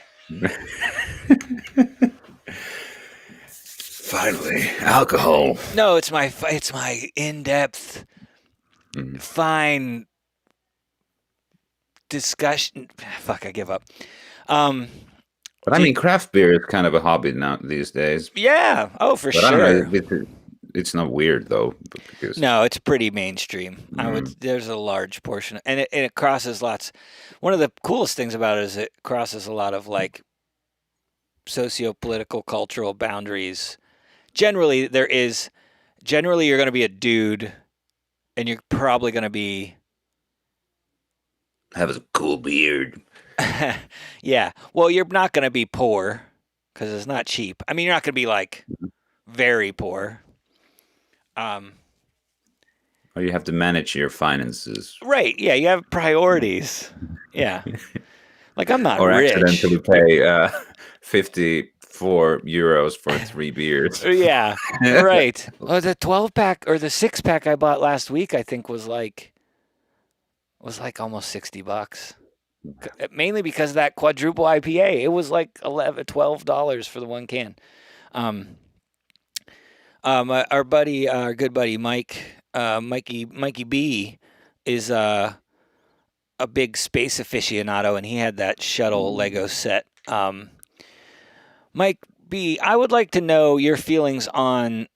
Finally, alcohol. No, it's my in-depth, fine discussion. Fuck, I give up. But I mean, craft beer is kind of a hobby now these days. Yeah. Oh, for But sure. I don't know, it's not weird though, because No, it's pretty mainstream. There's a large portion, and it crosses lots. One of the coolest things about it is it crosses a lot of like socio-political, cultural boundaries. Generally, you're going to be a dude, and you're probably going to be have a cool beard. Yeah. Well, you're not going to be poor because it's not cheap. I mean, you're not going to be like very poor. Or you have to manage your finances. Right. Yeah. You have priorities. Yeah. Like I'm not or rich. accidentally pay 54 euros for 3 beers. Yeah. Right. Well, the 12-pack or the 6-pack I bought last week, I think was like almost $60. Mainly because of that quadruple IPA. It was like $12 for the one can. Our good buddy Mikey B is a big space aficionado, and he had that shuttle Lego set. Mike B, I would like to know your feelings on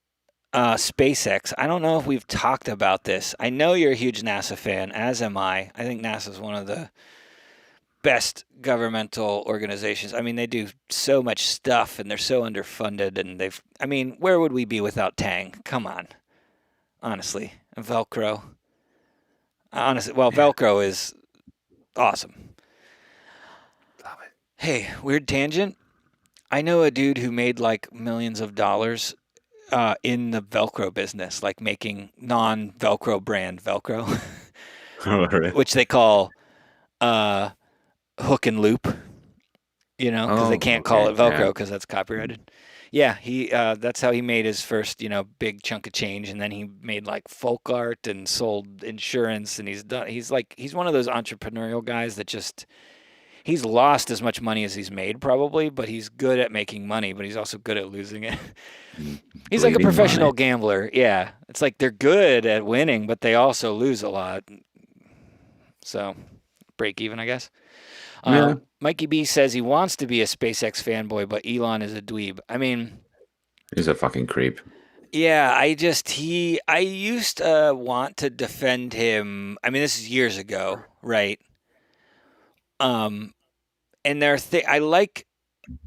SpaceX. I don't know if we've talked about this. I know you're a huge NASA fan, as am I. I think NASA is one of the best governmental organizations. I mean, they do so much stuff, and they're so underfunded, and where would we be without Tang? Come on. Honestly. And Velcro. Velcro is awesome. Love it. Hey, weird tangent. I know a dude who made like millions of dollars in the Velcro business, like making non-Velcro brand Velcro, which they call hook and loop, because they can't call it Velcro because that's copyrighted. Yeah, he that's how he made his first, big chunk of change, and then he made like folk art and sold insurance, and he's one of those entrepreneurial guys that just he's lost as much money as he's made probably, but he's good at making money, but he's also good at losing it. He's like a professional gambler. Yeah, it's like they're good at winning, but they also lose a lot. So break even, I guess. Yeah. Mikey B says he wants to be a SpaceX fanboy, but Elon is a dweeb. I mean, he's a fucking creep. Yeah, I used to want to defend him. I mean, this is years ago, right? And I like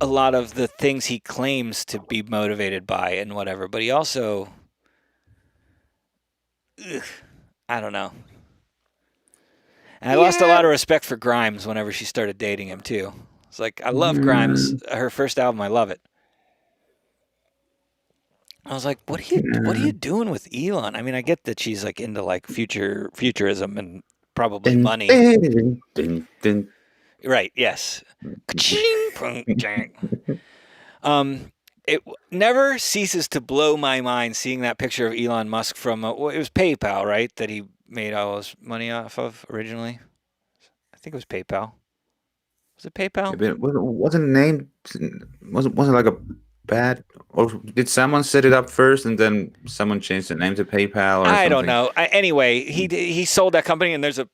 a lot of the things he claims to be motivated by and whatever, but he also, I don't know. And I lost a lot of respect for Grimes whenever she started dating him too. It's like, I love Grimes. Her first album, I love it. I was like, what are you doing with Elon? I mean, I get that she's like into like futurism and probably money. Right, yes. It never ceases to blow my mind seeing that picture of Elon Musk from it was PayPal, right? That he made all his money off of originally. I think it was PayPal. Was it PayPal? Yeah, but wasn't named? Wasn't like a bad? Or did someone set it up first and then someone changed the name to PayPal? Or I something? don't know. Anyway, he sold that company, and there's a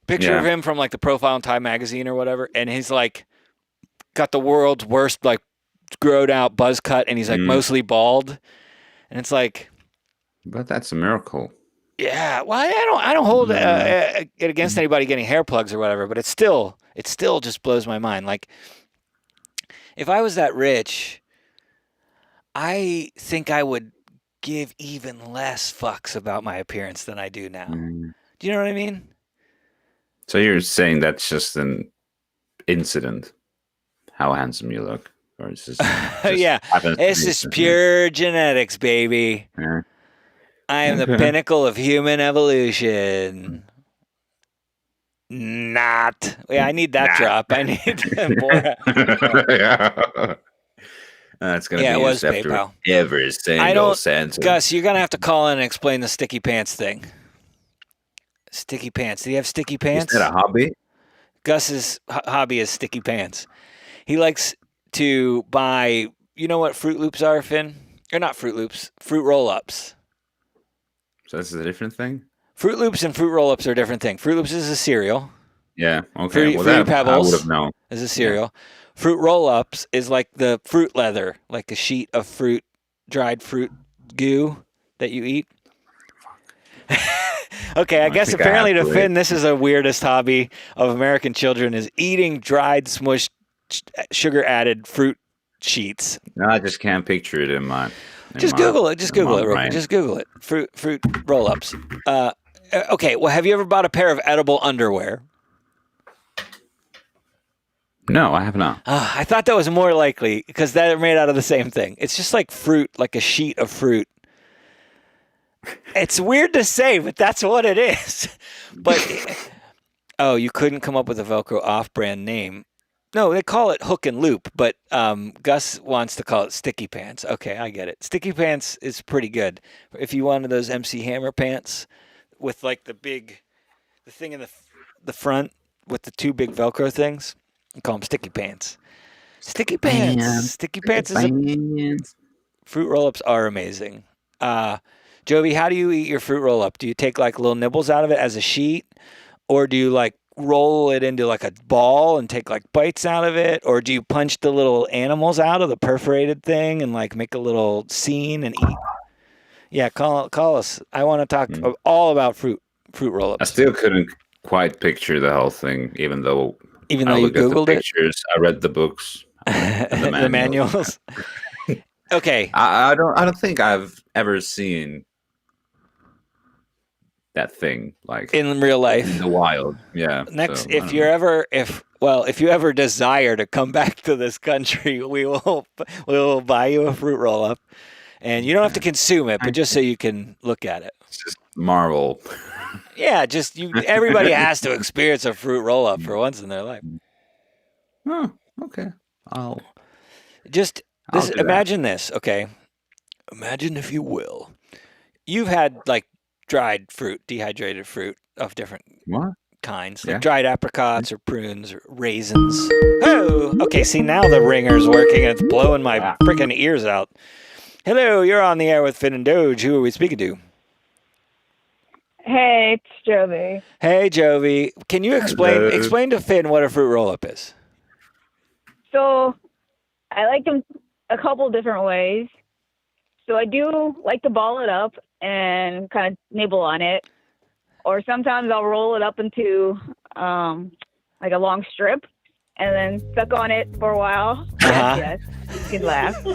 picture of him from like the profile in Time magazine or whatever, and he's like got the world's worst like growed out buzz cut, and he's like mostly bald, and it's like, but that's a miracle. Yeah, well, I don't hold it against anybody getting hair plugs or whatever, but it still just blows my mind. Like, if I was that rich, I think I would give even less fucks about my appearance than I do now. Do you know what I mean? So you're saying that's just an incident, how handsome you look, or it's just yeah, it's just pure genetics, baby. Yeah. I am the pinnacle of human evolution. Not. Yeah, I need that drop. I need more. That's gonna be it was after PayPal. Every single sentence. Gus, you're gonna have to call in and explain the sticky pants thing. Sticky pants. Do you have sticky pants? Is that a hobby? Gus's hobby is sticky pants. He likes to buy. You know what Fruit Loops are, Finn? Or not Fruit Loops. Fruit Roll-Ups. So this is a different thing? Fruit Loops and Fruit Roll-Ups are a different thing. Fruit Loops is a cereal. Yeah, okay. Fruity Pebbles I would have known. Is a cereal. Yeah. Fruit Roll-Ups is like the fruit leather, like a sheet of dried fruit goo that you eat. Okay, I guess apparently to Finn, this is the weirdest hobby of American children is eating dried, smushed, sugar-added fruit sheets. No, I just can't picture it in my... Just Google it. Just Google it. Just Google it. Fruit roll-ups. Okay. Well, have you ever bought a pair of edible underwear? No, I have not. I thought that was more likely because they're made out of the same thing. It's just like fruit, like a sheet of fruit. It's weird to say, but that's what it is. But you couldn't come up with a Velcro off-brand name. No, they call it hook and loop, but Gus wants to call it sticky pants. Okay, I get it. Sticky pants is pretty good. If you wanted those MC Hammer pants with like the thing in the front with the two big Velcro things, you call them sticky pants. Sticky pants. Sticky pants is fruit roll-ups are amazing. Jovi, how do you eat your fruit roll-up? Do you take like little nibbles out of it as a sheet, or do you like roll it into like a ball and take like bites out of it, or do you punch the little animals out of the perforated thing and like make a little scene and eat? Yeah, call us. I want to talk all about fruit roll-ups. I still couldn't quite picture the whole thing, even though you Googled the pictures, I read the books, the manuals. Okay, I don't think I've ever seen that thing like in real life in the wild. Yeah. Next, if you ever desire to come back to this country, we will buy you a fruit roll up, and you don't have to consume it, but just so you can look at it. It's just marvel. Yeah, everybody has to experience a fruit roll up for once in their life. Oh, okay. Imagine this, okay? Imagine, if you will, you've had like dried fruit, dehydrated fruit of different kinds, like dried apricots or prunes or raisins. Oh, okay. See, now the ringer's working and it's blowing my freaking ears out. Hello, you're on the air with Finn and Doge. Who are we speaking to? Hey, it's Jovi. Hey, Jovi. Can you explain to Finn what a fruit roll-up is? So, I like them a couple different ways. So I do like to ball it up and kind of nibble on it. Or sometimes I'll roll it up into like a long strip and then suck on it for a while. Yes, you can laugh. Or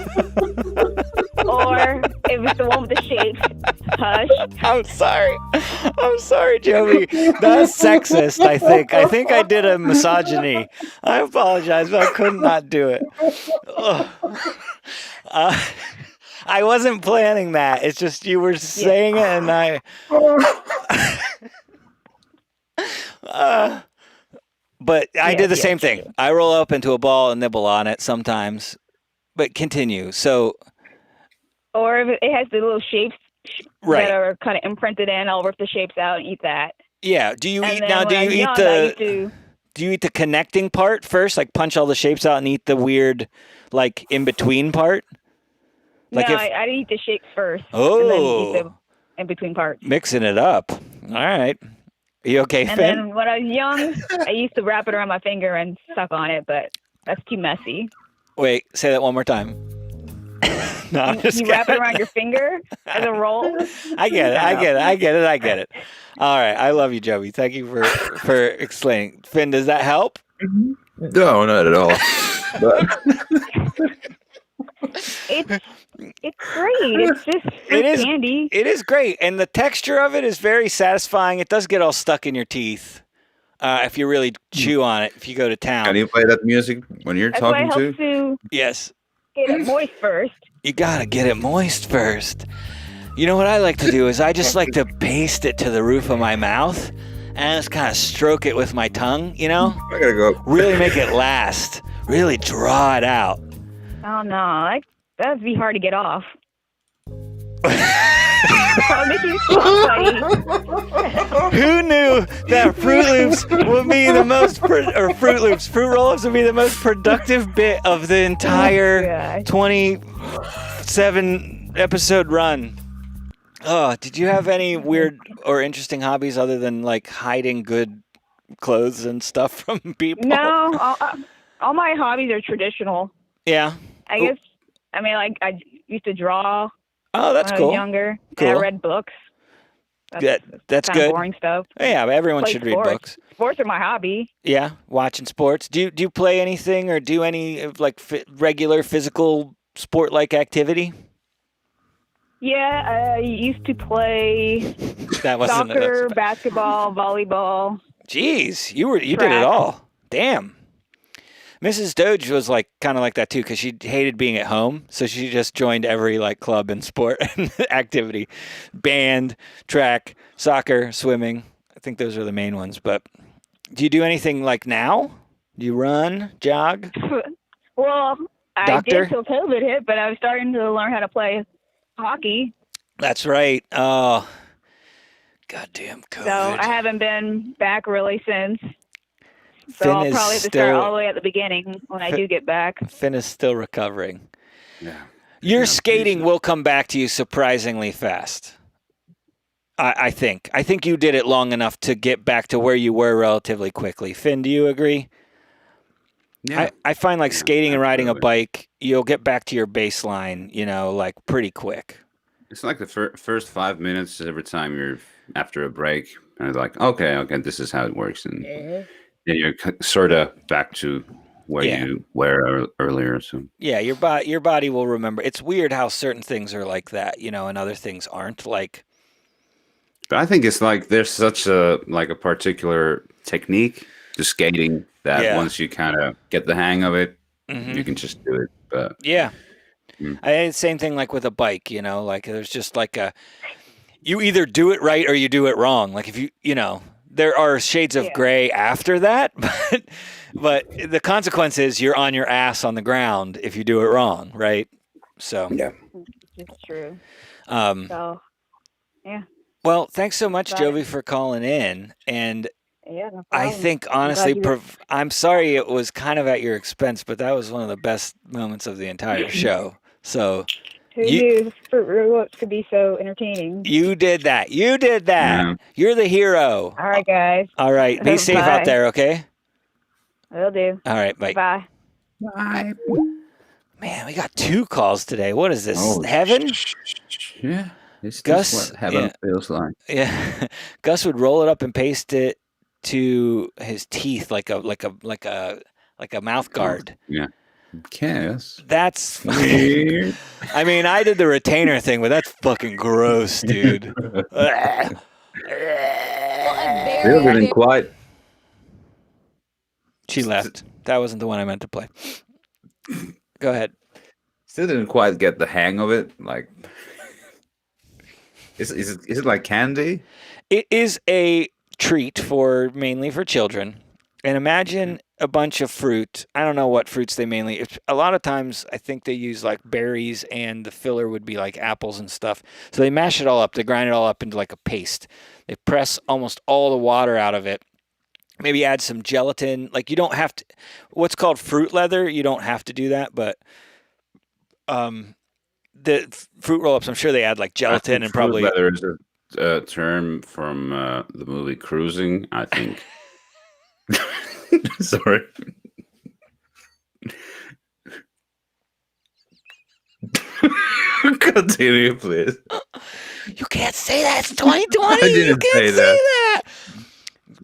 if it's the one with the shapes, hush. I'm sorry, Joey. That's sexist, I think. I think I did a misogyny. I apologize, but I could not do it. I wasn't planning that. It's just you were saying it, and I. But I did the same thing. I roll up into a ball and nibble on it sometimes. But continue. So. Or if it has the little shapes that are kind of imprinted in, I'll rip the shapes out and eat that. Yeah. Do you eat the connecting part first? Like punch all the shapes out and eat the weird, like in between part? Like I eat the shapes first. Oh. And then eat the in between parts. Mixing it up. All right. Are you okay, Finn? And then when I was young, I used to wrap it around my finger and suck on it, but that's too messy. Wait, say that one more time. No, I'm just You wrap it kidding. around your finger as a roll. I get it. All right, I love you, Joey. Thank you for explaining. Finn, does that help? No, not at all. But It's great. It's just fruit candy. It is great, and the texture of it is very satisfying. It does get all stuck in your teeth if you really chew on it. If you go to town, can you play that music when you're That's why it talking helps to? to yes, get it moist first. you gotta get it moist first. You know what I like to do is I just like to paste it to the roof of my mouth and just kind of stroke it with my tongue. You know, I gotta go. really make it last. Really draw it out. Oh no, that'd be hard to get off. I'll make you so sweaty. Who knew that Fruit Loops would be the most, Fruit Roll-Ups would be the most productive bit of the entire 27 episode run? Oh, did you have any weird or interesting hobbies other than like hiding good clothes and stuff from people? No, all my hobbies are traditional. Yeah. I guess. I mean, like I used to draw. Oh, that's when I cool. was younger. Cool. And I read books. That's kind good. of boring stuff. Yeah, but everyone Play should sports. read books. Sports are my hobby. Yeah, watching sports. Do you play anything or do any like regular physical sport-like activity? Yeah, I used to play That wasn't soccer, basketball, volleyball. Jeez, you did it track. all. Damn. Mrs. Doge was like kind of like that too because she hated being at home, so she just joined every like club and sport and activity, band, track, soccer, swimming. I think those are the main ones. But do you do anything like now? Do you run, jog? Well, I Doctor? did till COVID hit, but I was starting to learn how to play hockey. That's right. Oh, goddamn COVID. So I haven't been back really since. So Finn I'll is probably have to start all the way at the beginning when I do get back. Finn is still recovering. Yeah. Your skating will come back to you surprisingly fast. I think. I think you did it long enough to get back to where you were relatively quickly. Finn, do you agree? Yeah. I find like skating and riding a absolutely. bike, you'll get back to your baseline, like pretty quick. It's like the first 5 minutes every time you're after a break, and it's like, okay, this is how it works, and then you're sort of back to where you were earlier. So Yeah, your body will remember. It's weird how certain things are like that, and other things aren't. Like, but I think it's like there's such a particular technique to skating that once you kind of get the hang of it, you can just do it. But yeah. Same thing like with a bike, like there's just like you either do it right or you do it wrong. Like if there are shades of gray after that, but the consequence is you're on your ass on the ground if you do it wrong, right? So yeah, It's true. So yeah. Well, thanks so much, Jovi, for calling in, and yeah, no I problem. think honestly, I'm sorry it was kind of at your expense, but that was one of the best moments of the entire show. So Who knew Fruit Roll-Ups could be so entertaining? you did that. Yeah. You're the hero. All right, guys. All right, be safe out there, okay? Will do. All right, bye. Bye. Bye. Man, we got 2 calls today. What is this? Oh, Heaven? Yeah. This Gus, is what heaven feels like. Yeah. Gus would roll it up and paste it to his teeth like a mouth guard. Yeah. Yes. That's Weird. I mean, I did the retainer thing, but that's fucking gross, dude. Still didn't quite. She left. That wasn't the one I meant to play. Go ahead. Still didn't quite get the hang of it. Like, is it like candy? It is a treat mainly for children. And imagine a bunch of fruit. I don't know what fruits they mainly. A lot of times, I think they use like berries, and the filler would be like apples and stuff. So they mash it all up. They grind it all up into like a paste. They press almost all the water out of it. Maybe add some gelatin. Like you don't have to. What's called fruit leather. You don't have to do that, but the fruit roll-ups. I'm sure they add like gelatin and probably. Fruit leather is a term from the movie Cruising, I think. Sorry. Continue, please. You can't say that. It's 2020. I didn't You can't say say that.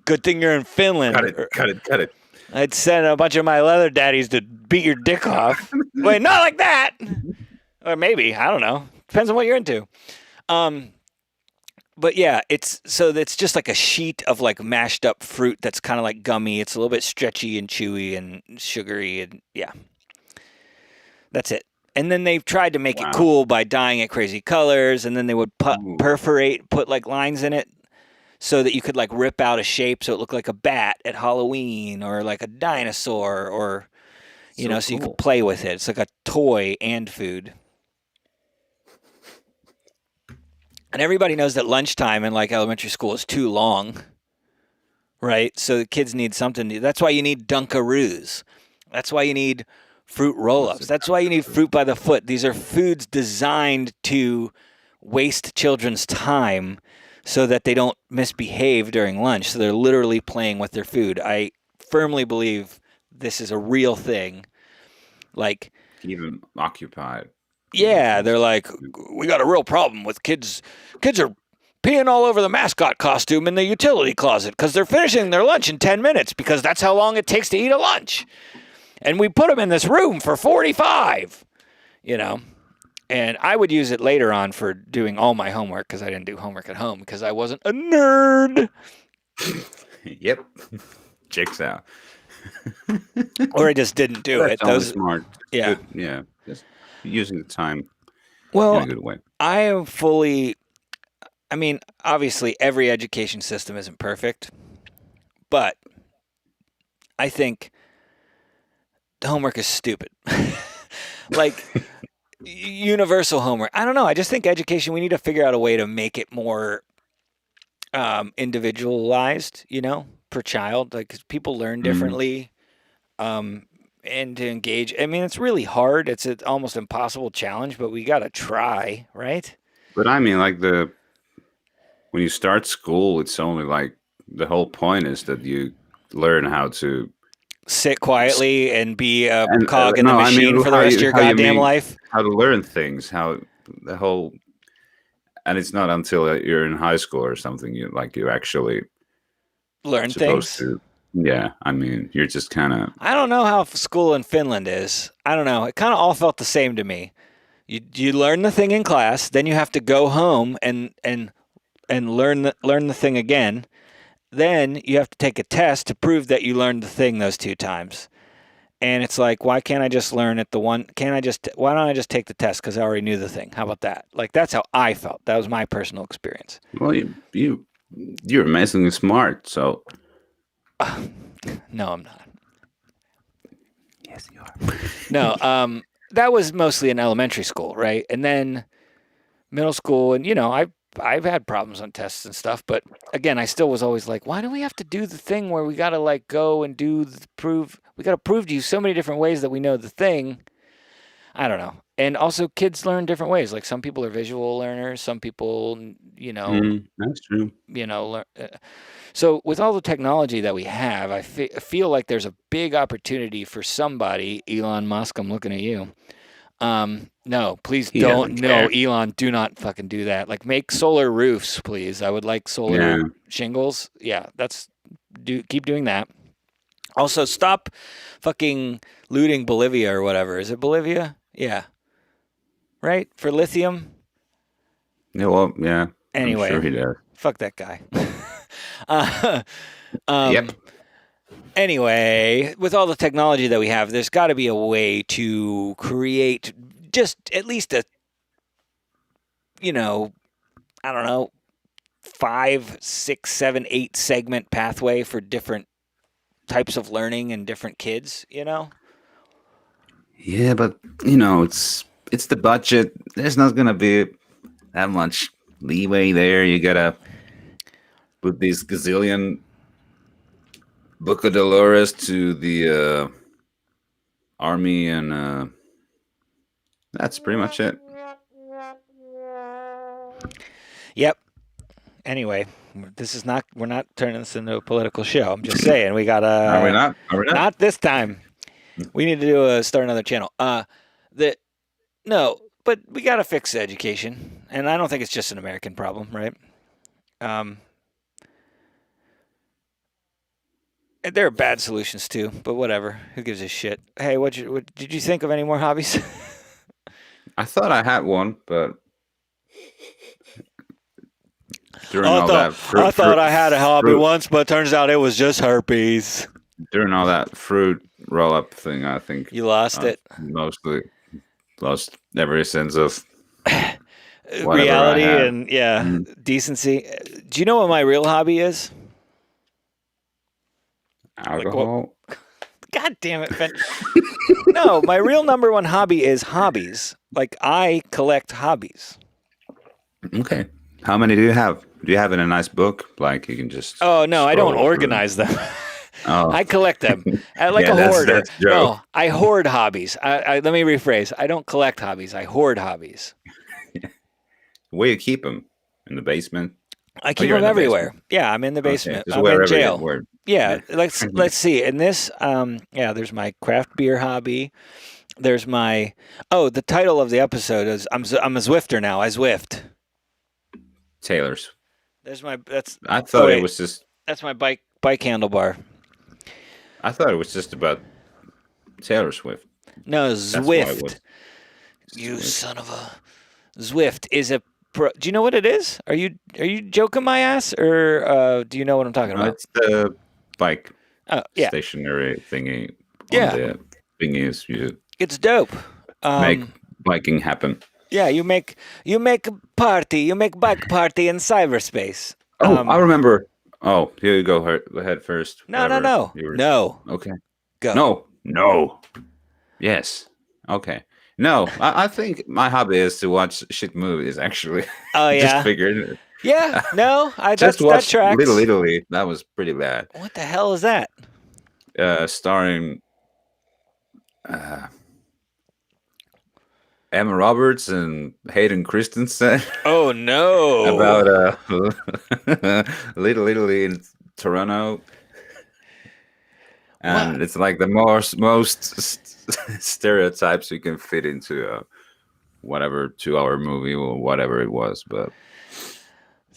Good thing you're in Finland. Cut it. I'd send a bunch of my leather daddies to beat your dick off. Wait, not like that. Or maybe, I don't know. Depends on what you're into. But yeah, it's just like a sheet of like mashed up fruit that's kind of like gummy. It's a little bit stretchy and chewy and sugary, and yeah, that's it. And then they've tried to make it cool by dyeing it crazy colors, and then they would put like lines in it so that you could like rip out a shape so it looked like a bat at Halloween, or like a dinosaur, or you know, so you could play with it. It's like a toy and food. And everybody knows that lunchtime in like elementary school is too long, right? So the kids need something. That's why you need Dunkaroos. That's why you need fruit roll-ups. That's why you need fruit by the foot. These are foods designed to waste children's time so that they don't misbehave during lunch. So they're literally playing with their food. I firmly believe this is a real thing. Like, keep them occupied. Yeah, they're like, we got a real problem with kids. Kids are peeing all over the mascot costume in the utility closet because they're finishing their lunch in 10 minutes because that's how long it takes to eat a lunch. And we put them in this room for 45, you know. And I would use it later on for doing all my homework because I didn't do homework at home because I wasn't a nerd. Yep. Checks out. Or I just didn't do it. Those smart. Yeah. Good. Yeah. Just using the time in a good way. I am fully, I mean, obviously every education system isn't perfect, but I think the homework is stupid. Like universal homework. I don't know. I just think education, we need to figure out a way to make it more individualized, you know, per child. Like, 'cause people learn differently. And to engage. I mean, it's really hard. It's an almost impossible challenge, but we got to try, right? But I mean, like when you start school, it's only like the whole point is that you learn how to sit quietly and be a cog in the machine for the rest of your goddamn life. How to learn things, and it's not until you're in high school or something you actually learn things. Yeah, I mean, you're just kind of... I don't know how school in Finland is. I don't know. It kind of all felt the same to me. You learn the thing in class, then you have to go home and learn the thing again. Then you have to take a test to prove that you learned the thing those 2 times. And it's like, why can't I just learn it why don't I just take the test because I already knew the thing? How about that? Like, that's how I felt. That was my personal experience. Well, you're amazingly smart, so... No, I'm not. Yes, you are. No, that was mostly in elementary school, right? And then middle school, and you know, I've had problems on tests and stuff, but again, I still was always like, why do we have to do the thing where we got to like go and we got to prove to you so many different ways that we know the thing? I don't know. And also, kids learn different ways. Like, some people are visual learners, some people, you know, that's true. You know, so with all the technology that we have, I feel like there's a big opportunity for somebody. Elon Musk, I'm looking at you. No, please don't. No, Elon, do not fucking do that. Like, make solar roofs, please. I would like solar shingles. Yeah, keep doing that. Also, stop fucking looting Bolivia or whatever. Is it Bolivia? Yeah. Right? For lithium? Yeah, well, yeah. Anyway, I'm sure he does. Fuck that guy. Yep. Anyway, with all the technology that we have, there's got to be a way to create just at least a, you know, I don't know, 5, 6, 7, 8 segment pathway for different types of learning and different kids, you know? Yeah, but, you know, it's the budget. There's not going to be that much leeway there. You got to put these gazillion Book of Dolores to the army, and that's pretty much it. Yep. Anyway, we're not turning this into a political show. I'm just saying, we got Are we not? Not this time. We need to start another channel. No, but we got to fix education. And I don't think it's just an American problem, right? There are bad solutions too, but whatever. Who gives a shit? Hey, what did you think of any more hobbies? I thought I had one, but I thought I had a hobby once, but turns out it was just herpes. During all that fruit roll-up thing, I think you lost it. Mostly lost every sense of reality and decency. Do you know what my real hobby is? Alcohol. God damn it, Ben. No, my real number one hobby is hobbies. Like, I collect hobbies. Okay. How many do you have? Do you have in a nice book? Like, you can just... Oh, no, I don't organize them. Oh. I collect them. Like a hoarder. No, I hoard hobbies. Let me rephrase. I don't collect hobbies. I hoard hobbies. Where you keep them? In the basement? I keep them everywhere. Yeah, I'm in the basement. Okay. I'm in jail. Yeah, let's see. In this, there's my craft beer hobby. There's my the title of the episode is I'm a Zwifter now. I Zwift. Taylor's. There's my I thought it was just. That's my bike handlebar. I thought it was just about Taylor Swift. No, Zwift. You son of a Zwift is a. Do you know what it is? Are you joking my ass, or do you know what I'm talking about? It's the bike stationary thingy. The thingies you. It's dope. Make biking happen. Yeah, you make a party. You make bike party in cyberspace. Oh, I remember. Oh, here you go. Head first. No. No. Okay. Go. No. Yes. Okay. No, I think my hobby is to watch shit movies, actually. Oh, yeah? Just figured it. Yeah, no, just watched that tracks. Little Italy. That was pretty bad. What the hell is that? Starring Emma Roberts and Hayden Christensen. Oh, no. About Little Italy in Toronto. And it's like the most stereotypes you can fit into a whatever 2-hour movie or whatever it was, but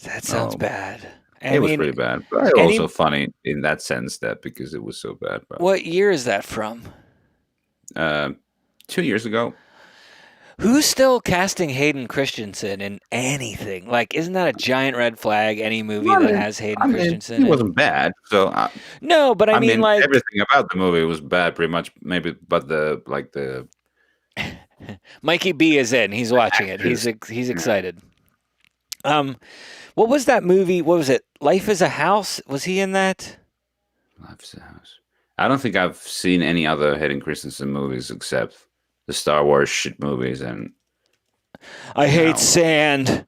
that sounds bad. It was pretty bad, but also funny in that sense that because it was so bad. But, what year is that from? 2 years ago. Who's still casting Hayden Christensen in anything? Like, isn't that a giant red flag? Any movie that has Hayden Christensen? It wasn't bad. So no, but I mean, like everything about the movie was bad, pretty much. Maybe, but the Mikey B is in. He's watching it. He's excited. What was that movie? What was it? Life is a House. Was he in that? Life is a House. I don't think I've seen any other Hayden Christensen movies except the Star Wars shit movies, and I hate sand.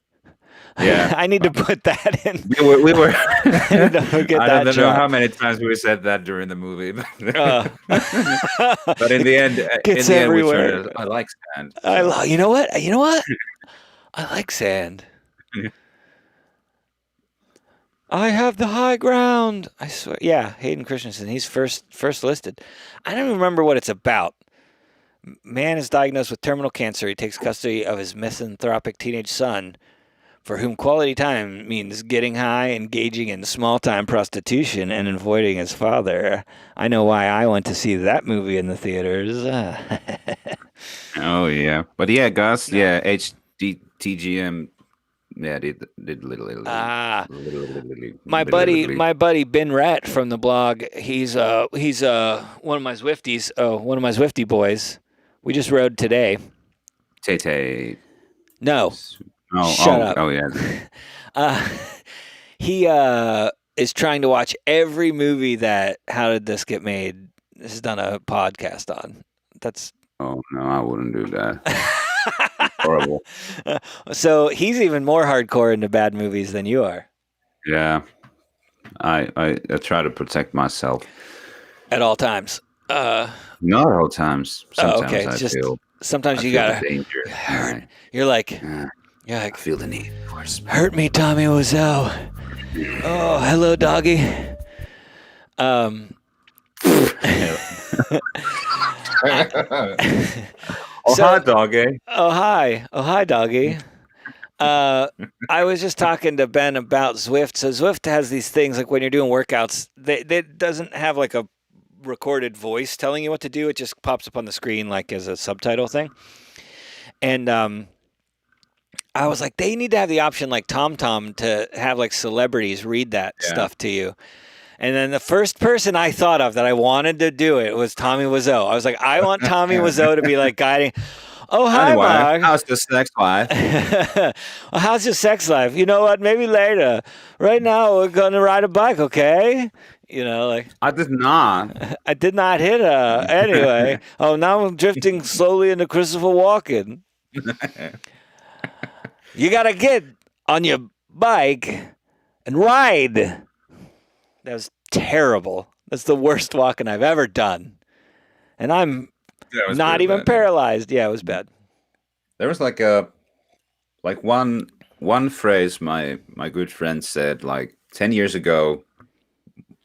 Yeah, I need to put that in. We were. I don't know how many times we said that during the movie, but in the end, gets everywhere. I like sand. So. You know what? I like sand. I have the high ground. I swear. Yeah, Hayden Christensen. He's first listed. I don't even remember what it's about. Man is diagnosed with terminal cancer. He takes custody of his misanthropic teenage son, for whom quality time means getting high, engaging in small-time prostitution, and avoiding his father. I know why I went to see that movie in the theaters. Oh, yeah. But yeah, Gus, yeah, HDTGM, yeah, did little. My buddy Ben Rat from the blog, he's one of my Zwifties, one of my Zwifty boys. We just rode today. Tay. No. Shut up. Oh, yeah. He is trying to watch every movie that How Did This Get Made has done a podcast on. That's. Oh, no, I wouldn't do that. Horrible. So he's even more hardcore into bad movies than you are. Yeah. I try to protect myself. At all times. Not all times. Sometimes sometimes you gotta danger. Hurt. You're like, I feel the need. Hurt me, Tommy Wiseau. Oh, hello, doggy. Oh, So- hot dog, eh? Oh hi, doggy. I was just talking to Ben about Zwift. So Zwift has these things like when you're doing workouts, they doesn't have like a recorded voice telling you what to do. It just pops up on the screen like as a subtitle thing. And I was like, they need to have the option like TomTom to have like celebrities read that stuff to you. And then the first person I thought of that I wanted to do it was Tommy Wiseau. I was like, I want Tommy Wiseau to be like guiding. Oh, hi, Anyway, Mark. how's the sex life? Well, how's your sex life? You know what? Maybe later. Right now, we're going to ride a bike, okay? You know, like. I did not. I did not hit her. Anyway. Oh, now I'm drifting slowly into Christopher Walken. You got to get on your bike and ride. That was terrible. That's the worst walking I've ever done. And I'm not even bad. paralyzed. Yeah, it was bad. There was like one phrase my good friend said like 10 years ago,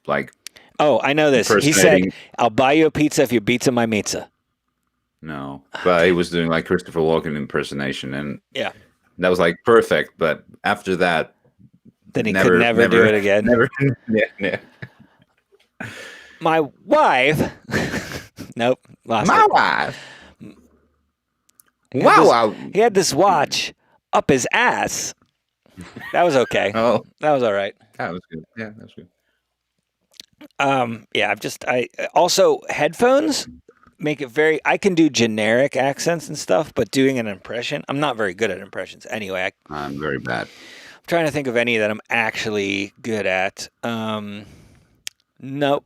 like. Oh, I know this. He said, "I'll buy you a pizza if you beat my pizza." No, but he was doing like Christopher Walken impersonation, and yeah, that was like perfect. But after that, then he could never do it again. Never. Yeah. My wife. Nope. Lost My it. wife. He had this watch up his ass. That was okay. Oh, that was all right. That was good. Yeah, that was good. Yeah. I also headphones make it very. I can do generic accents and stuff, but doing an impression, I'm not very good at impressions. Anyway, I'm very bad. I'm trying to think of any that I'm actually good at. Nope.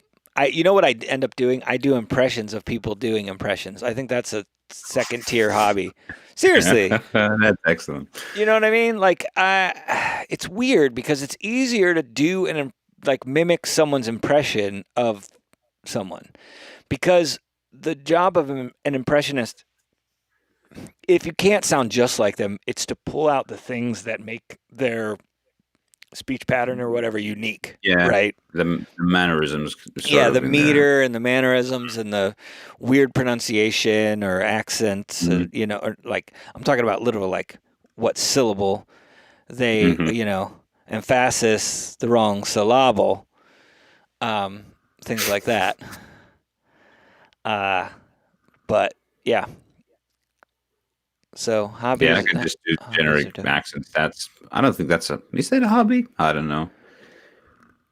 You know what I end up doing? I do impressions of people doing impressions. I think that's a second tier hobby. Seriously. That's excellent. You know what I mean? Like, it's weird because it's easier to do like mimic someone's impression of someone, because the job of an impressionist, if you can't sound just like them, it's to pull out the things that make their speech pattern or whatever unique. Yeah. Right. The mannerisms. The meter and the mannerisms and the weird pronunciation or accents, or like I'm talking about literal like what syllable they, emphasis, the wrong syllable, things like that. But yeah. So hobbies. Yeah, I can just do generic accents. I don't think that's is that a hobby? I don't know.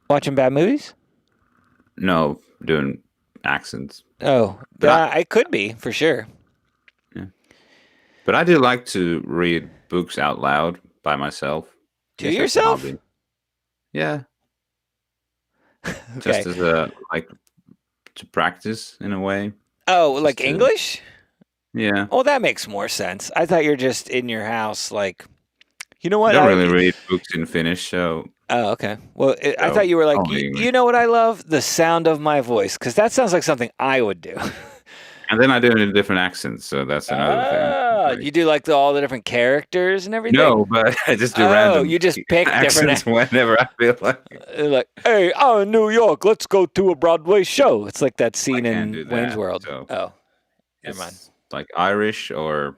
Watching bad movies? No, doing accents. Oh, I could be for sure. Yeah, but I do like to read books out loud by myself. To yourself? Yeah. Okay. Just as a to practice in a way. Oh, like English? Yeah. Oh, that makes more sense. I thought you're just in your house, like, you know what? I don't really read books in Finnish, so. Oh, okay. Well, I thought you were like, you know what I love? The sound of my voice, because that sounds like something I would do. And then I do it in different accents, so that's another thing. Like, you do like all the different characters and everything? No, but I just do random. You just pick different whenever I feel like it. Like, hey, I'm in New York. Let's go to a Broadway show. It's like that scene in Wayne's World. So oh, never mind. Like Irish or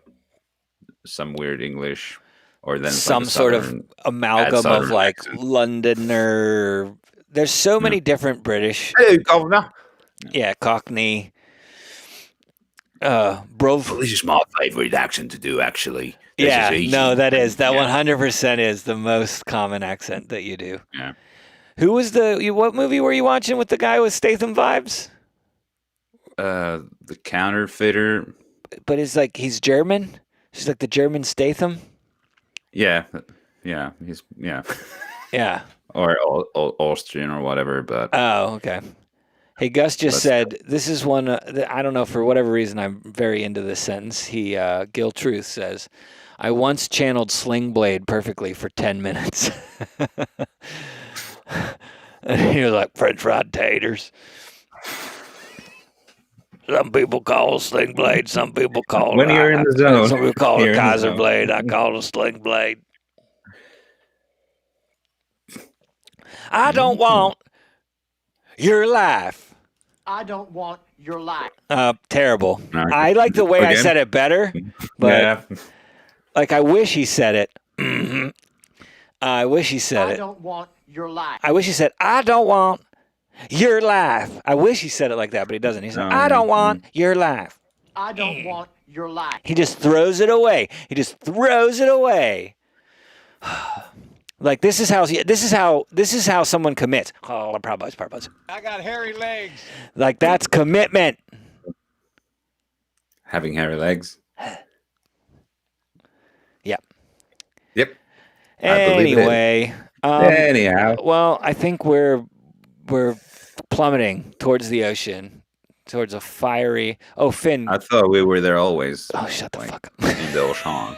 some weird English, or then some sort of amalgam of like accent. Londoner. There's so many different British. Hey, governor. Yeah, Cockney. Bruv. This is my favourite accent to do, actually. That is 100% is the most common accent that you do. Yeah. Who was what movie were you watching with the guy with Statham vibes? The Counterfeiter. But it's like he's German. She's like the German Statham. Yeah. He's Yeah. Or Austrian or whatever, but. Oh, okay. Hey, Gus just said, this is one, I don't know, for whatever reason, I'm very into this sentence. Gil Truth says, I once channeled Sling Blade perfectly for 10 minutes. And he was like, French fried taters. Some people call it Sling Blade. Some people call it. When you're in the zone. Some people call it Kaiser Blade. I call it a Sling Blade. I don't want your life. I don't want your life. Terrible. All right. I like the way I Again? said it better, but Yeah. like I wish he said it. I wish he said I it. don't want your life. I wish he said, I don't want your life. I wish he said it like that, but he doesn't. He said, No, I don't want your life. I don't want your life. He just throws it away. He just throws it away. Like this is how someone commits. Oh, Prabhupada. I got hairy legs. Like that's commitment. Having hairy legs. Yep. Yep. I believe it. Anyway, Anyhow. well, I think we're plummeting towards the ocean, towards a fiery. Oh, Finn. I thought we were there always. Oh, shut the fuck up. In the ocean.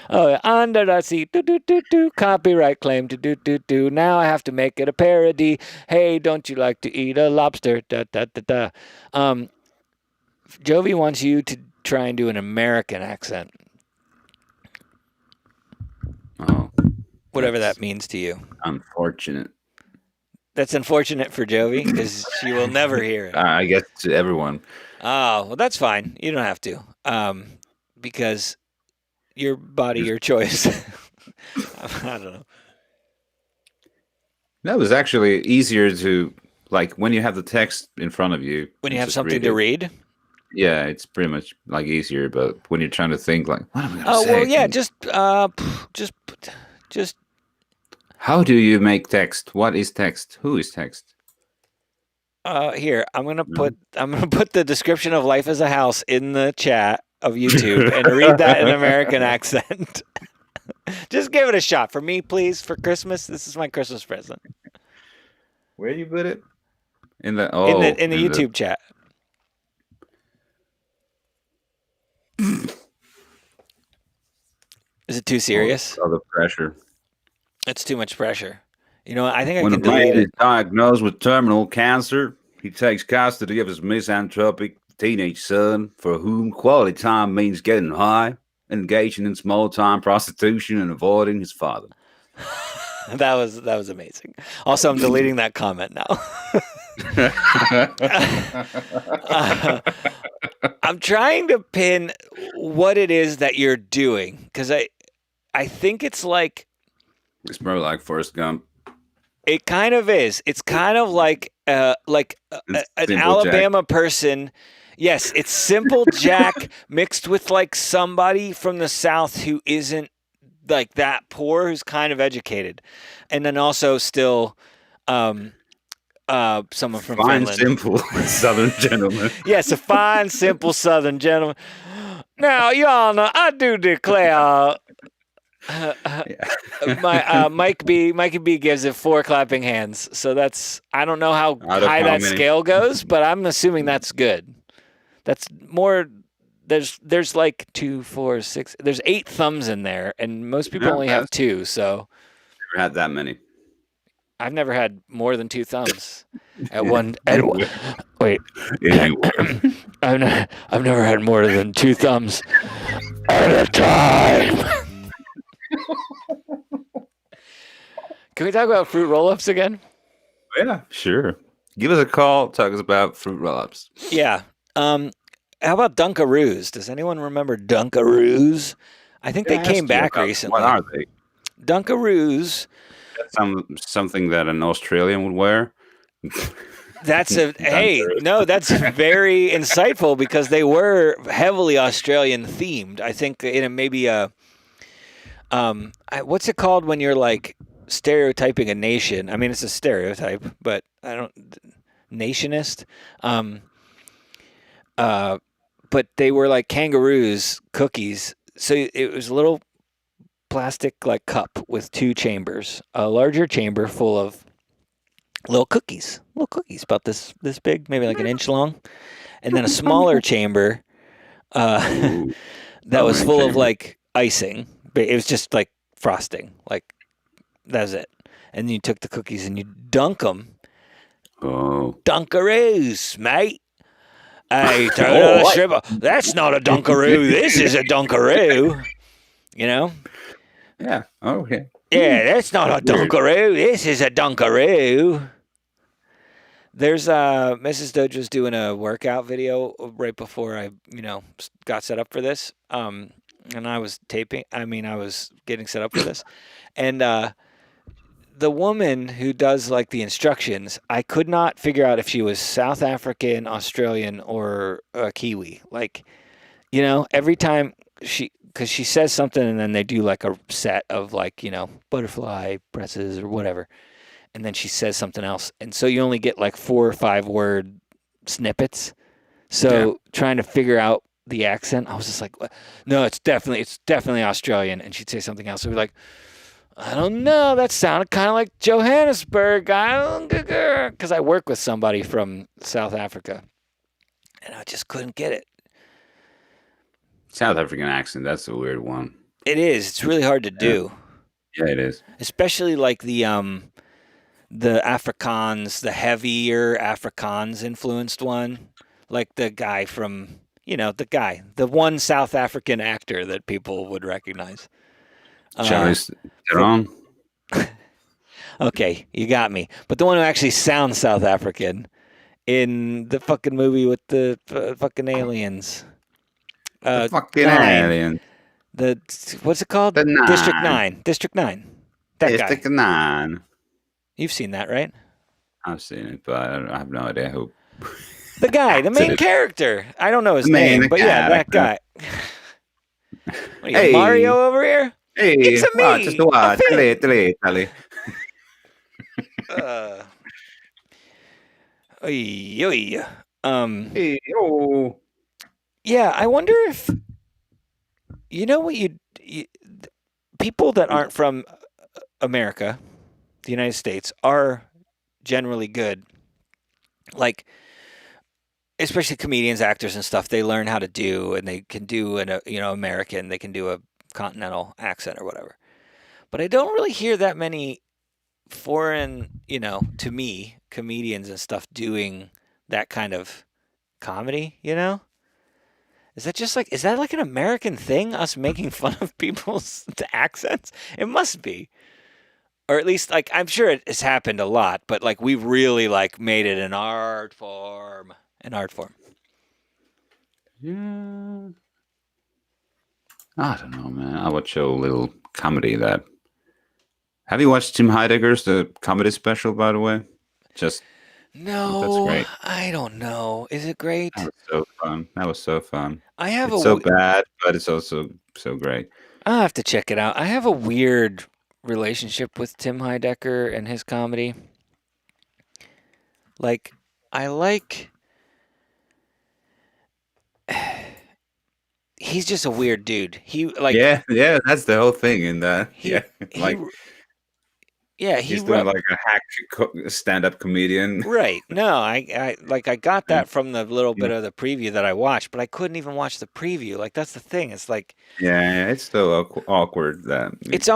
Oh, under the sea, do, copyright claim, do. Now I have to make it a parody. Hey, don't you like to eat a lobster? Da. Jovi wants you to try and do an American accent. Oh. Whatever that means to you. Unfortunate. That's unfortunate for Jovi because she will never hear it. I guess to everyone. Oh, well, that's fine. You don't have to. Because your body, your choice. I don't know. That was actually easier to, like, when you have the text in front of you. When you have just something to read? Yeah, it's pretty much, like, easier. But when you're trying to think, like, what am I going to say? Oh, well, yeah, just. How do you make text? What is text? Who is text? Here, I'm gonna put the description of Life as a House in the chat of YouTube and read that in American accent. Just give it a shot for me, please, for Christmas. This is my Christmas present. Where do you put it? In the YouTube chat. Is it too serious? Oh, the pressure. It's too much pressure. You know, I think When I a can man delete is it. diagnosed with terminal cancer, he takes custody of his misanthropic teenage son, for whom quality time means getting high, engaging in small-time prostitution, and avoiding his father. That was amazing. Also, I'm deleting that comment now. I'm trying to pin what it is that you're doing because I think it's like. It's probably like Forrest Gump. It kind of is. It's kind of like an Alabama person. Yes, it's Simple Jack mixed with like somebody from the South who isn't like that poor, who's kind of educated, and then also still someone from Fine, Finland. simple Southern gentleman. Yes, a fine, simple Southern gentleman. Now, Your Honor, I do declare. Mikey B gives it 4 clapping hands, so that's I don't know how high that scale goes, but I'm assuming that's good. That's more. There's like 2, 4, 6. There's 8 thumbs in there, and most people only have 2. So never had that many. I've never had more than 2 thumbs at one. Wait, I've never had more than 2 thumbs at a time. Can we talk about fruit roll-ups again? Yeah, sure. Give us a call. Talk us about fruit roll-ups. Yeah. How about Dunkaroos? Does anyone remember Dunkaroos? I think they came back recently. What are they? Dunkaroos. That's something that an Australian would wear. That's very insightful because they were heavily Australian themed. I think maybe what's it called when you're like stereotyping a nation? I mean, it's a stereotype, but nationist. But they were like kangaroos cookies. So it was a little plastic like cup with 2 chambers, a larger chamber full of little cookies about this big, maybe like an inch long, and then a smaller chamber that was full of like icing. But it was just like frosting, like that was it. And then you took the cookies and you dunk them. Oh, Dunkaroos, mate. Hey, turn on a stripper. That's not a Dunkaroo. This is a Dunkaroo. You know? Yeah. Okay. Yeah, that's not a Dunkaroo. This is a Dunkaroo. There's Mrs. Doge was doing a workout video right before I, got set up for this. And I was I was getting set up for this. And the woman who does like the instructions, I could not figure out if she was South African, Australian, or Kiwi. Like, every time because she says something and then they do like a set of like, butterfly presses or whatever. And then she says something else. And so you only get like 4 or 5 word snippets. So trying to figure out the accent, I was just like, no, it's definitely Australian. And she'd say something else. So we'd be like, I don't know. That sounded kind of like Johannesburg. Because I work with somebody from South Africa. And I just couldn't get it. South African accent, that's a weird one. It is. It's really hard to do. Yeah, it is. Especially like the Afrikaans, the heavier Afrikaans influenced one. Like the guy from, the one South African actor that people would recognize. Charlize Theron. Okay, you got me. But the one who actually sounds South African in the fucking movie with the fucking aliens. The fucking alien. What's it called? District 9. District 9. That District guy. 9. You've seen that, right? I've seen it, but I have no idea who. The guy, the main character. I don't know his name, but yeah, that guy. What are you, Mario over here? Hey, it's a me. Just what? Tell. Hey, oh. Yeah, I wonder if what people that aren't from America, the United States, are generally good. Like, especially comedians, actors, and stuff. They learn how to do, and they can do an American. They can do a continental accent or whatever. But I don't really hear that many foreign, to me, comedians and stuff doing that kind of comedy. Is that like an American thing? Us making fun of people's accents? It must be. Or at least, like, I'm sure it has happened a lot, but like we've really like made it an art form. Yeah. I don't know, man. I watch a little comedy that. Have you watched Tim Heidegger's the comedy special, by the way? No, that's great. I don't know. Is it great? That was so fun. It's so bad, but it's also so great. I'll have to check it out. I have a weird relationship with Tim Heidecker and his comedy. Like, he's just a weird dude. Yeah, that's the whole thing in that. He's doing like a hack stand-up comedian. Right. No, I got that from the little bit of the preview that I watched, but I couldn't even watch the preview. Like, that's the thing. It's like, yeah, it's so awkward that it's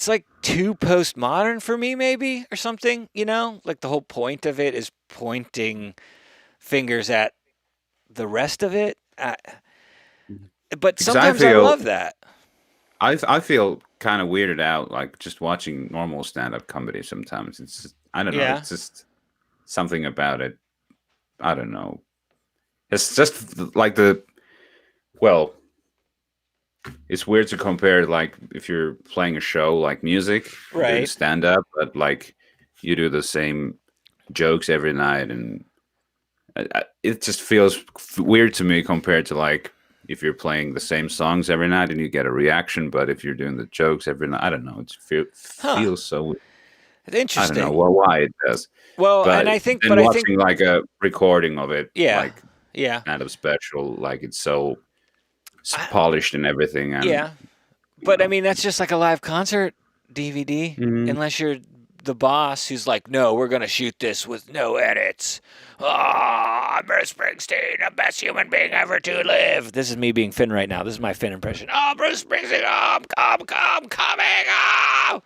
like too postmodern for me, maybe, or something. Like the whole point of it is pointing fingers at the rest of it. But sometimes I love that. I feel kind of weirded out, like just watching normal stand-up comedy. Sometimes it's just, I don't know. Yeah. It's just something about it. I don't know. It's just like it's weird to compare, like if you're playing a show like music, right? Stand-up, but like you do the same jokes every night, and it just feels weird to me compared to like. If you're playing the same songs every night and you get a reaction, but if you're doing the jokes every night, I don't know. It feels so. It's interesting. I don't know why it does. Well, but and I think, watching like a recording of it, yeah, kind of special. Like it's so polished and everything. And, yeah, but I mean that's just like a live concert DVD, unless you're the boss who's like, no, we're gonna shoot this with no edits. I'm Bruce Springsteen, the best human being ever to live. This is me being Finn right now. This is my Finn impression. Oh, Bruce Springsteen, coming.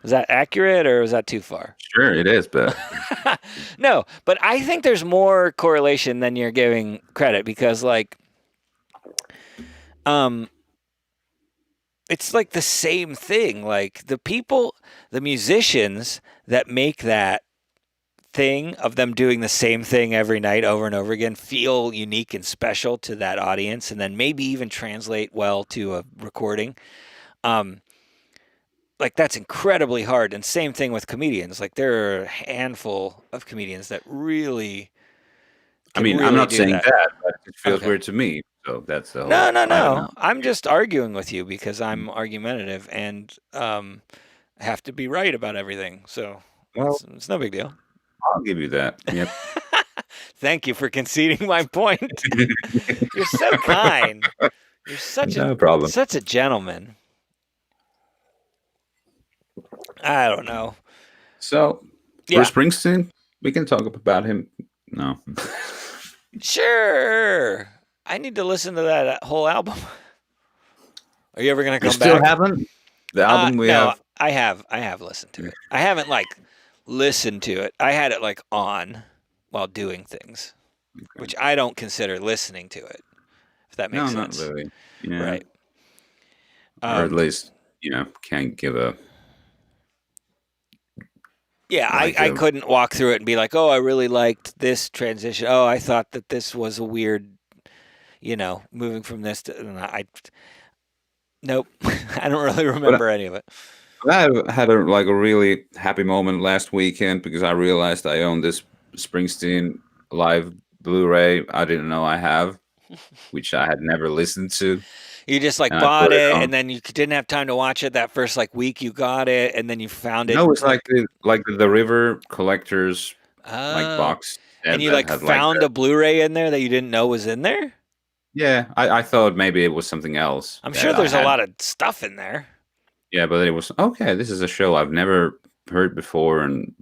Is that accurate or is that too far? Sure, it is, but no. But I think there's more correlation than you're giving credit because, like, it's like the same thing. Like the musicians that make that thing of them doing the same thing every night over and over again feel unique and special to that audience, and then maybe even translate well to a recording. Like that's incredibly hard. And same thing with comedians. Like there are a handful of comedians that really. I mean, I'm not saying that, but it feels weird to me. So that's the whole. No. I'm just arguing with you because I'm argumentative and have to be right about everything. So it's no big deal. I'll give you that. Yep. Thank you for conceding my point. You're so kind. You're such such a gentleman. I don't know. So, Bruce Springsteen, we can talk about him. No. Sure. I need to listen to that whole album. Are you ever going to come back? You still haven't? The album we have? I have listened to it. I haven't listened to it. I had it on while doing things, which I don't consider listening to it, if that makes sense. No, not really. Yeah. Right. Or at least, can't give a... Yeah, I couldn't walk through it and be like, oh, I really liked this transition. Oh, I thought that this was a weird, moving from this to... Nope. I don't really remember any of it. I had a really happy moment last weekend because I realized I own this Springsteen live Blu-ray I didn't know I have, which I had never listened to. You just bought it and then you didn't have time to watch it that first week you got it and then you found it. No, it's the River Collectors box. And you found a Blu-ray in there that you didn't know was in there? Yeah, I thought maybe it was something else. I'm sure there's a lot of stuff in there. Yeah, but it was, okay, this is a show I've never heard before and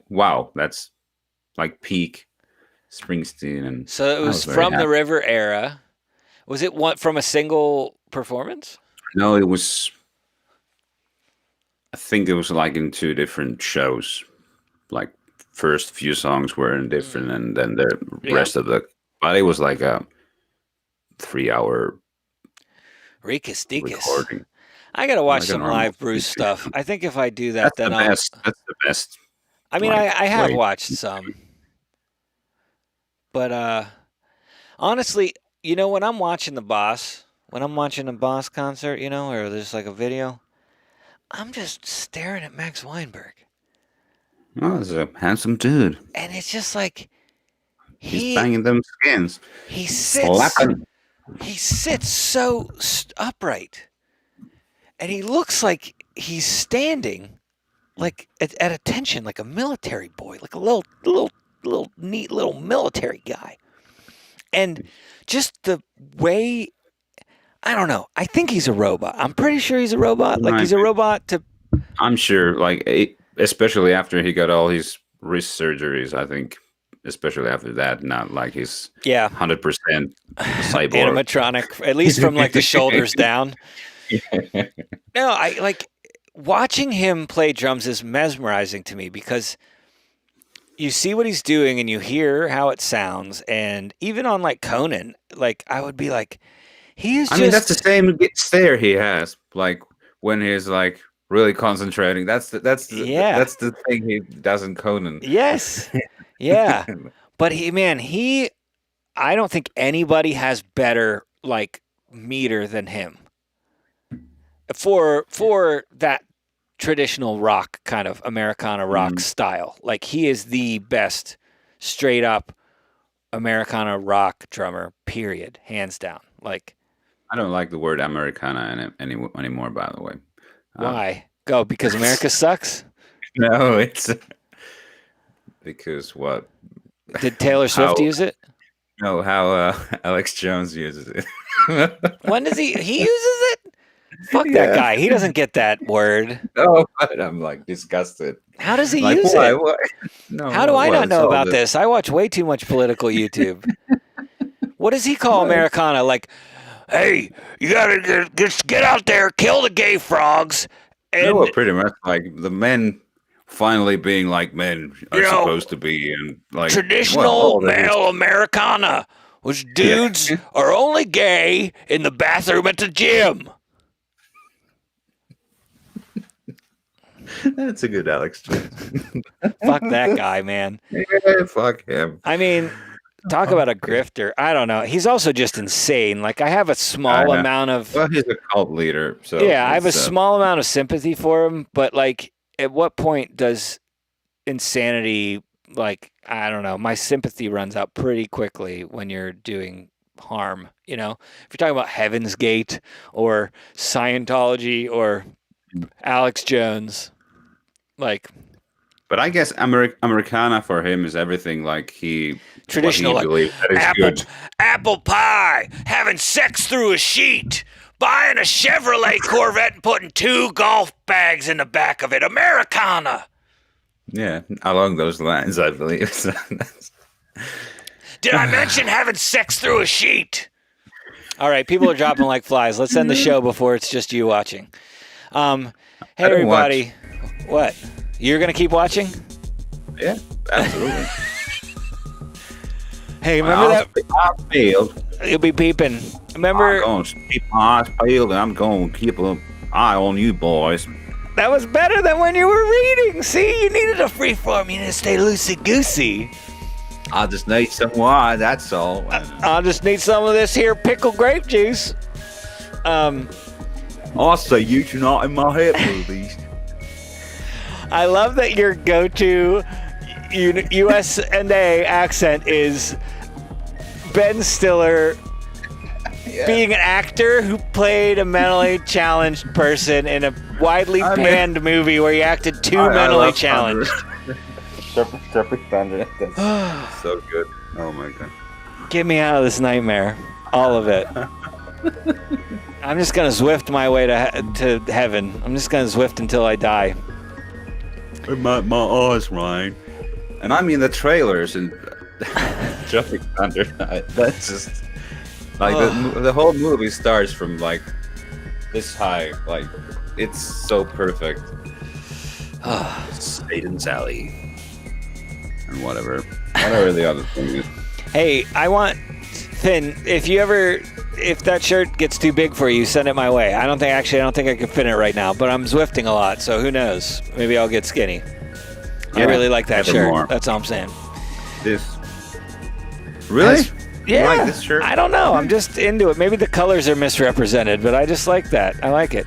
wow, that's peak Springsteen. And so it was from the River era. Was it from a single performance? No, it was. I think it was in two different shows. First few songs were in different, and then the rest of the. But it was a 3-hour. Rikus Dekus. Recording. I gotta watch some live Bruce stuff. I think if I do that, then that's the best. I mean, I have watched some, but honestly. When I'm watching a Boss concert, or there's a video, I'm just staring at Max Weinberg. Oh, he's a handsome dude. And it's just he's banging them skins. He sits so upright. And he looks like he's standing at attention, like a military boy, like a little neat little military guy. And just the way, I don't know. I think he's a robot. I'm pretty sure he's a robot. He's a robot to... I'm sure, especially after he got all his wrist surgeries, I think, especially after that, not he's 100% cyborg. Animatronic, at least from the shoulders down. No, I watching him play drums is mesmerizing to me because... You see what he's doing and you hear how it sounds. And even on Conan, I would be he is just... I mean, that's the same stare he has. When he's really concentrating. That's the thing he does in Conan. Yes. Yeah. But I don't think anybody has better meter than him. For that traditional rock kind of Americana rock style. He is the best straight up Americana rock drummer, period, hands down. I don't like the word Americana anymore, by the way. Why? Because America sucks? No, it's because what? Did Taylor Swift use it? No, how Alex Jones uses it. When does he uses it? Fuck that guy. He doesn't get that word. No, but I'm disgusted. How does he use it? Why? No, how do I not know about this? I watch way too much political YouTube. What does he call Americana? Hey, you gotta just get out there, kill the gay frogs. And pretty much the men finally being men are supposed to be, and traditional male Americana, which dudes are only gay in the bathroom at the gym. That's a good Alex Jones. Fuck that guy, man. Yeah, fuck him. I mean, talk about a grifter. I don't know. He's also just insane. Like, I have a small amount of... Well, he's a cult leader, so... Yeah, I have a small amount of sympathy for him, but, like, at what point does insanity, like, I don't know, my sympathy runs out pretty quickly when you're doing harm, you know? If you're talking about Heaven's Gate or Scientology or Alex Jones, like... But I guess Americana for him is everything like he... Traditional, like, apple pie, having sex through a sheet, buying a Chevrolet Corvette and putting 2 golf bags in the back of it. Americana. Yeah, along those lines, I believe. Did I mention having sex through a sheet? All right, people are dropping like flies. Let's end the show before it's just you watching. Hey, everybody. What? You're going to keep watching? Yeah, absolutely. Hey, remember that? Field. You'll be peeping. Remember? I'm going to keep my field, and I'm going to keep an eye on you boys. That was better than when you were reading. See, you needed a free form. You need to stay loosey-goosey. I just need some wine, that's all. I'll just need some of this here pickled grape juice. I say you two not in my head movies. I love that your go-to US&A accent is Ben Stiller being an actor who played a mentally challenged person in a widely panned movie where he acted too mentally challenged. Tropic Thunder. That's so good. Oh my god. Get me out of this nightmare. All of it. I'm just going to Zwift my way to heaven. I'm just going to Zwift until I die. My eyes, Ryan. And I mean the trailers and Tropic Thunder. That's just like the whole movie starts from like this high. Like it's so perfect. Satan's Alley and whatever the other thing is. Hey, I want Finn. If that shirt gets too big for you, send it my way. I don't think I can fit in it right now, but I'm Zwifting a lot, so who knows? Maybe I'll get skinny. I really like that shirt. More. That's all I'm saying. Really? Yeah. You like this shirt? I don't know. I'm just into it. Maybe the colors are misrepresented, but I just like that. I like it.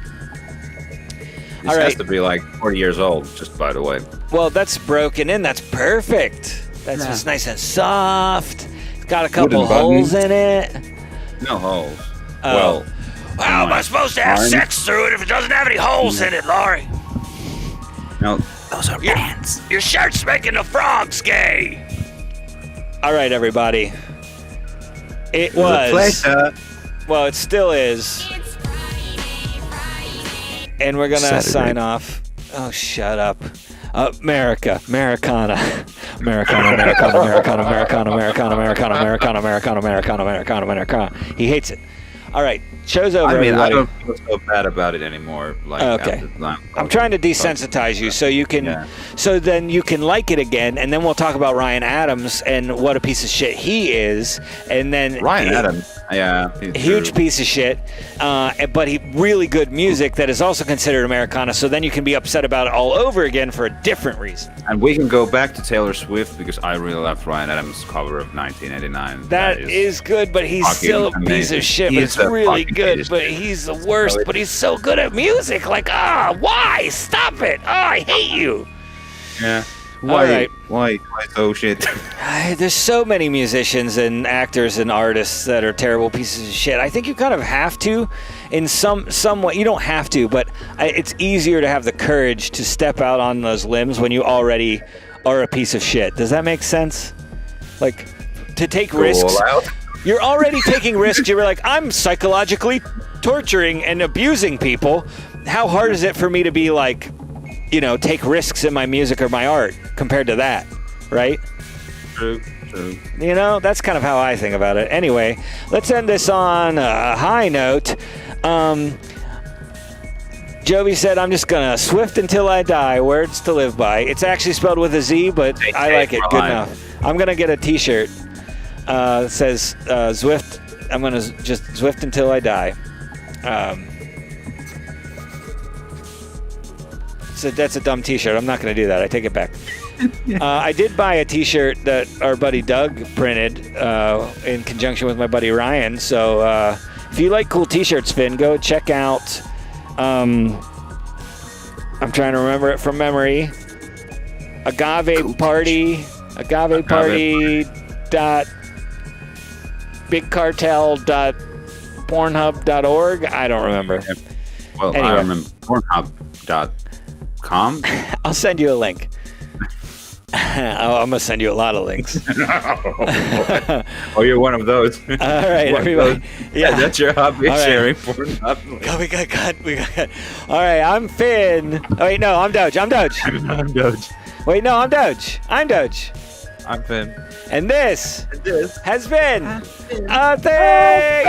This has to be like 40 years old, just by the way. Well, that's broken in. That's perfect. That's just nice and soft. It's got a couple holes in it. No holes. Oh. Well, how am I supposed to have sex through it if it doesn't have any holes in it, Laurie? No. Those are pants. Your shirt's making the frogs gay. All right, everybody. It was. Well, it still is. And we're going to sign off. Oh, shut up. Americana. Americana. He hates it. All right. Show's over. I mean, everybody. I don't feel so bad about it anymore. Like, okay. I'm trying to desensitize you so you can, so then you can like it again, and then we'll talk about Ryan Adams and what a piece of shit he is, and then Ryan Adams, huge piece of shit, but he really good music that is also considered Americana. So then you can be upset about it all over again for a different reason. And we can go back to Taylor Swift because I really love Ryan Adams' cover of 1989. That is good, but he's still a piece of shit. But it's really good, but he's the worst. But he's so good at music. Like, why? Stop it! I hate you. Yeah. Why so shit? There's so many musicians and actors and artists that are terrible pieces of shit. I think you kind of have to, in some way. You don't have to, but it's easier to have the courage to step out on those limbs when you already are a piece of shit. Does that make sense? Like, to take risks. You're already taking risks. You're like, I'm psychologically torturing and abusing people. How hard is it for me to be like, take risks in my music or my art compared to that, right? True. That's kind of how I think about it. Anyway, let's end this on a high note. Jovi said, I'm just going to Swift until I die. Words to live by. It's actually spelled with a Z, but I like it. Good enough. I'm going to get a t-shirt that says Zwift. I'm going to just Zwift until I die. that's a dumb T-shirt. I'm not going to do that. I take it back. I did buy a T-shirt that our buddy Doug printed in conjunction with my buddy Ryan. So if you like cool T-shirts, Finn, go check out. I'm trying to remember it from memory. Agave Party dot bigcartel.pornhub.org. I don't remember. Well, anyway. I remember pornhub.com. I'll send you a link. I'm going to send you a lot of links. Oh, you're one of those. All right, everybody. Yeah, that's your hobby, All right. sharing Pornhub. We got cut. All right, I'm Finn. Oh, wait, no, I'm Doge. I'm Doge. Wait, no, I'm Doge. I'm Finn. And this has been a thing.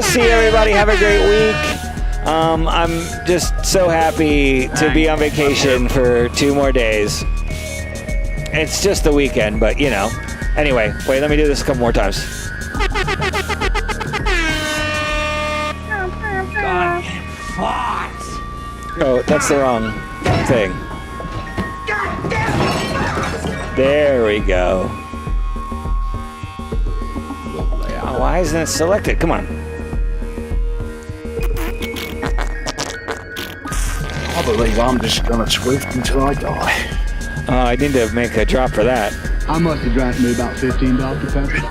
See you, everybody. Have a great week. I'm just so happy to be on vacation for 2 more days. It's just the weekend, but you know. Anyway, wait, let me do this a couple more times. Oh, that's the wrong thing. There we go. Oh, why isn't it selected? Come on. I believe I'm just gonna Zwift until I die. I need to make a drop for that. I must have drank me about 15 Dr. Peppers.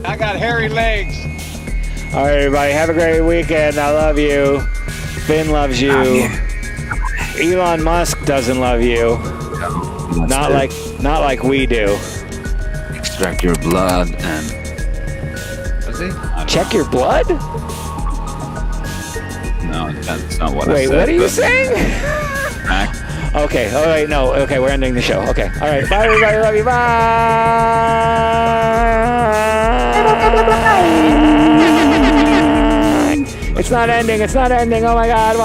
I got hairy legs. All right, everybody, have a great weekend. I love you. Finn loves you. Elon Musk doesn't love you. Not like we do. Extract your blood and. Does he? Check your blood? No, that's not what I said. Wait, what are you saying? Back. Okay. Oh wait, no. Okay, we're ending the show. Okay. All right. Bye, everybody. Love you. Bye. It's not ending. Oh my God. Bye.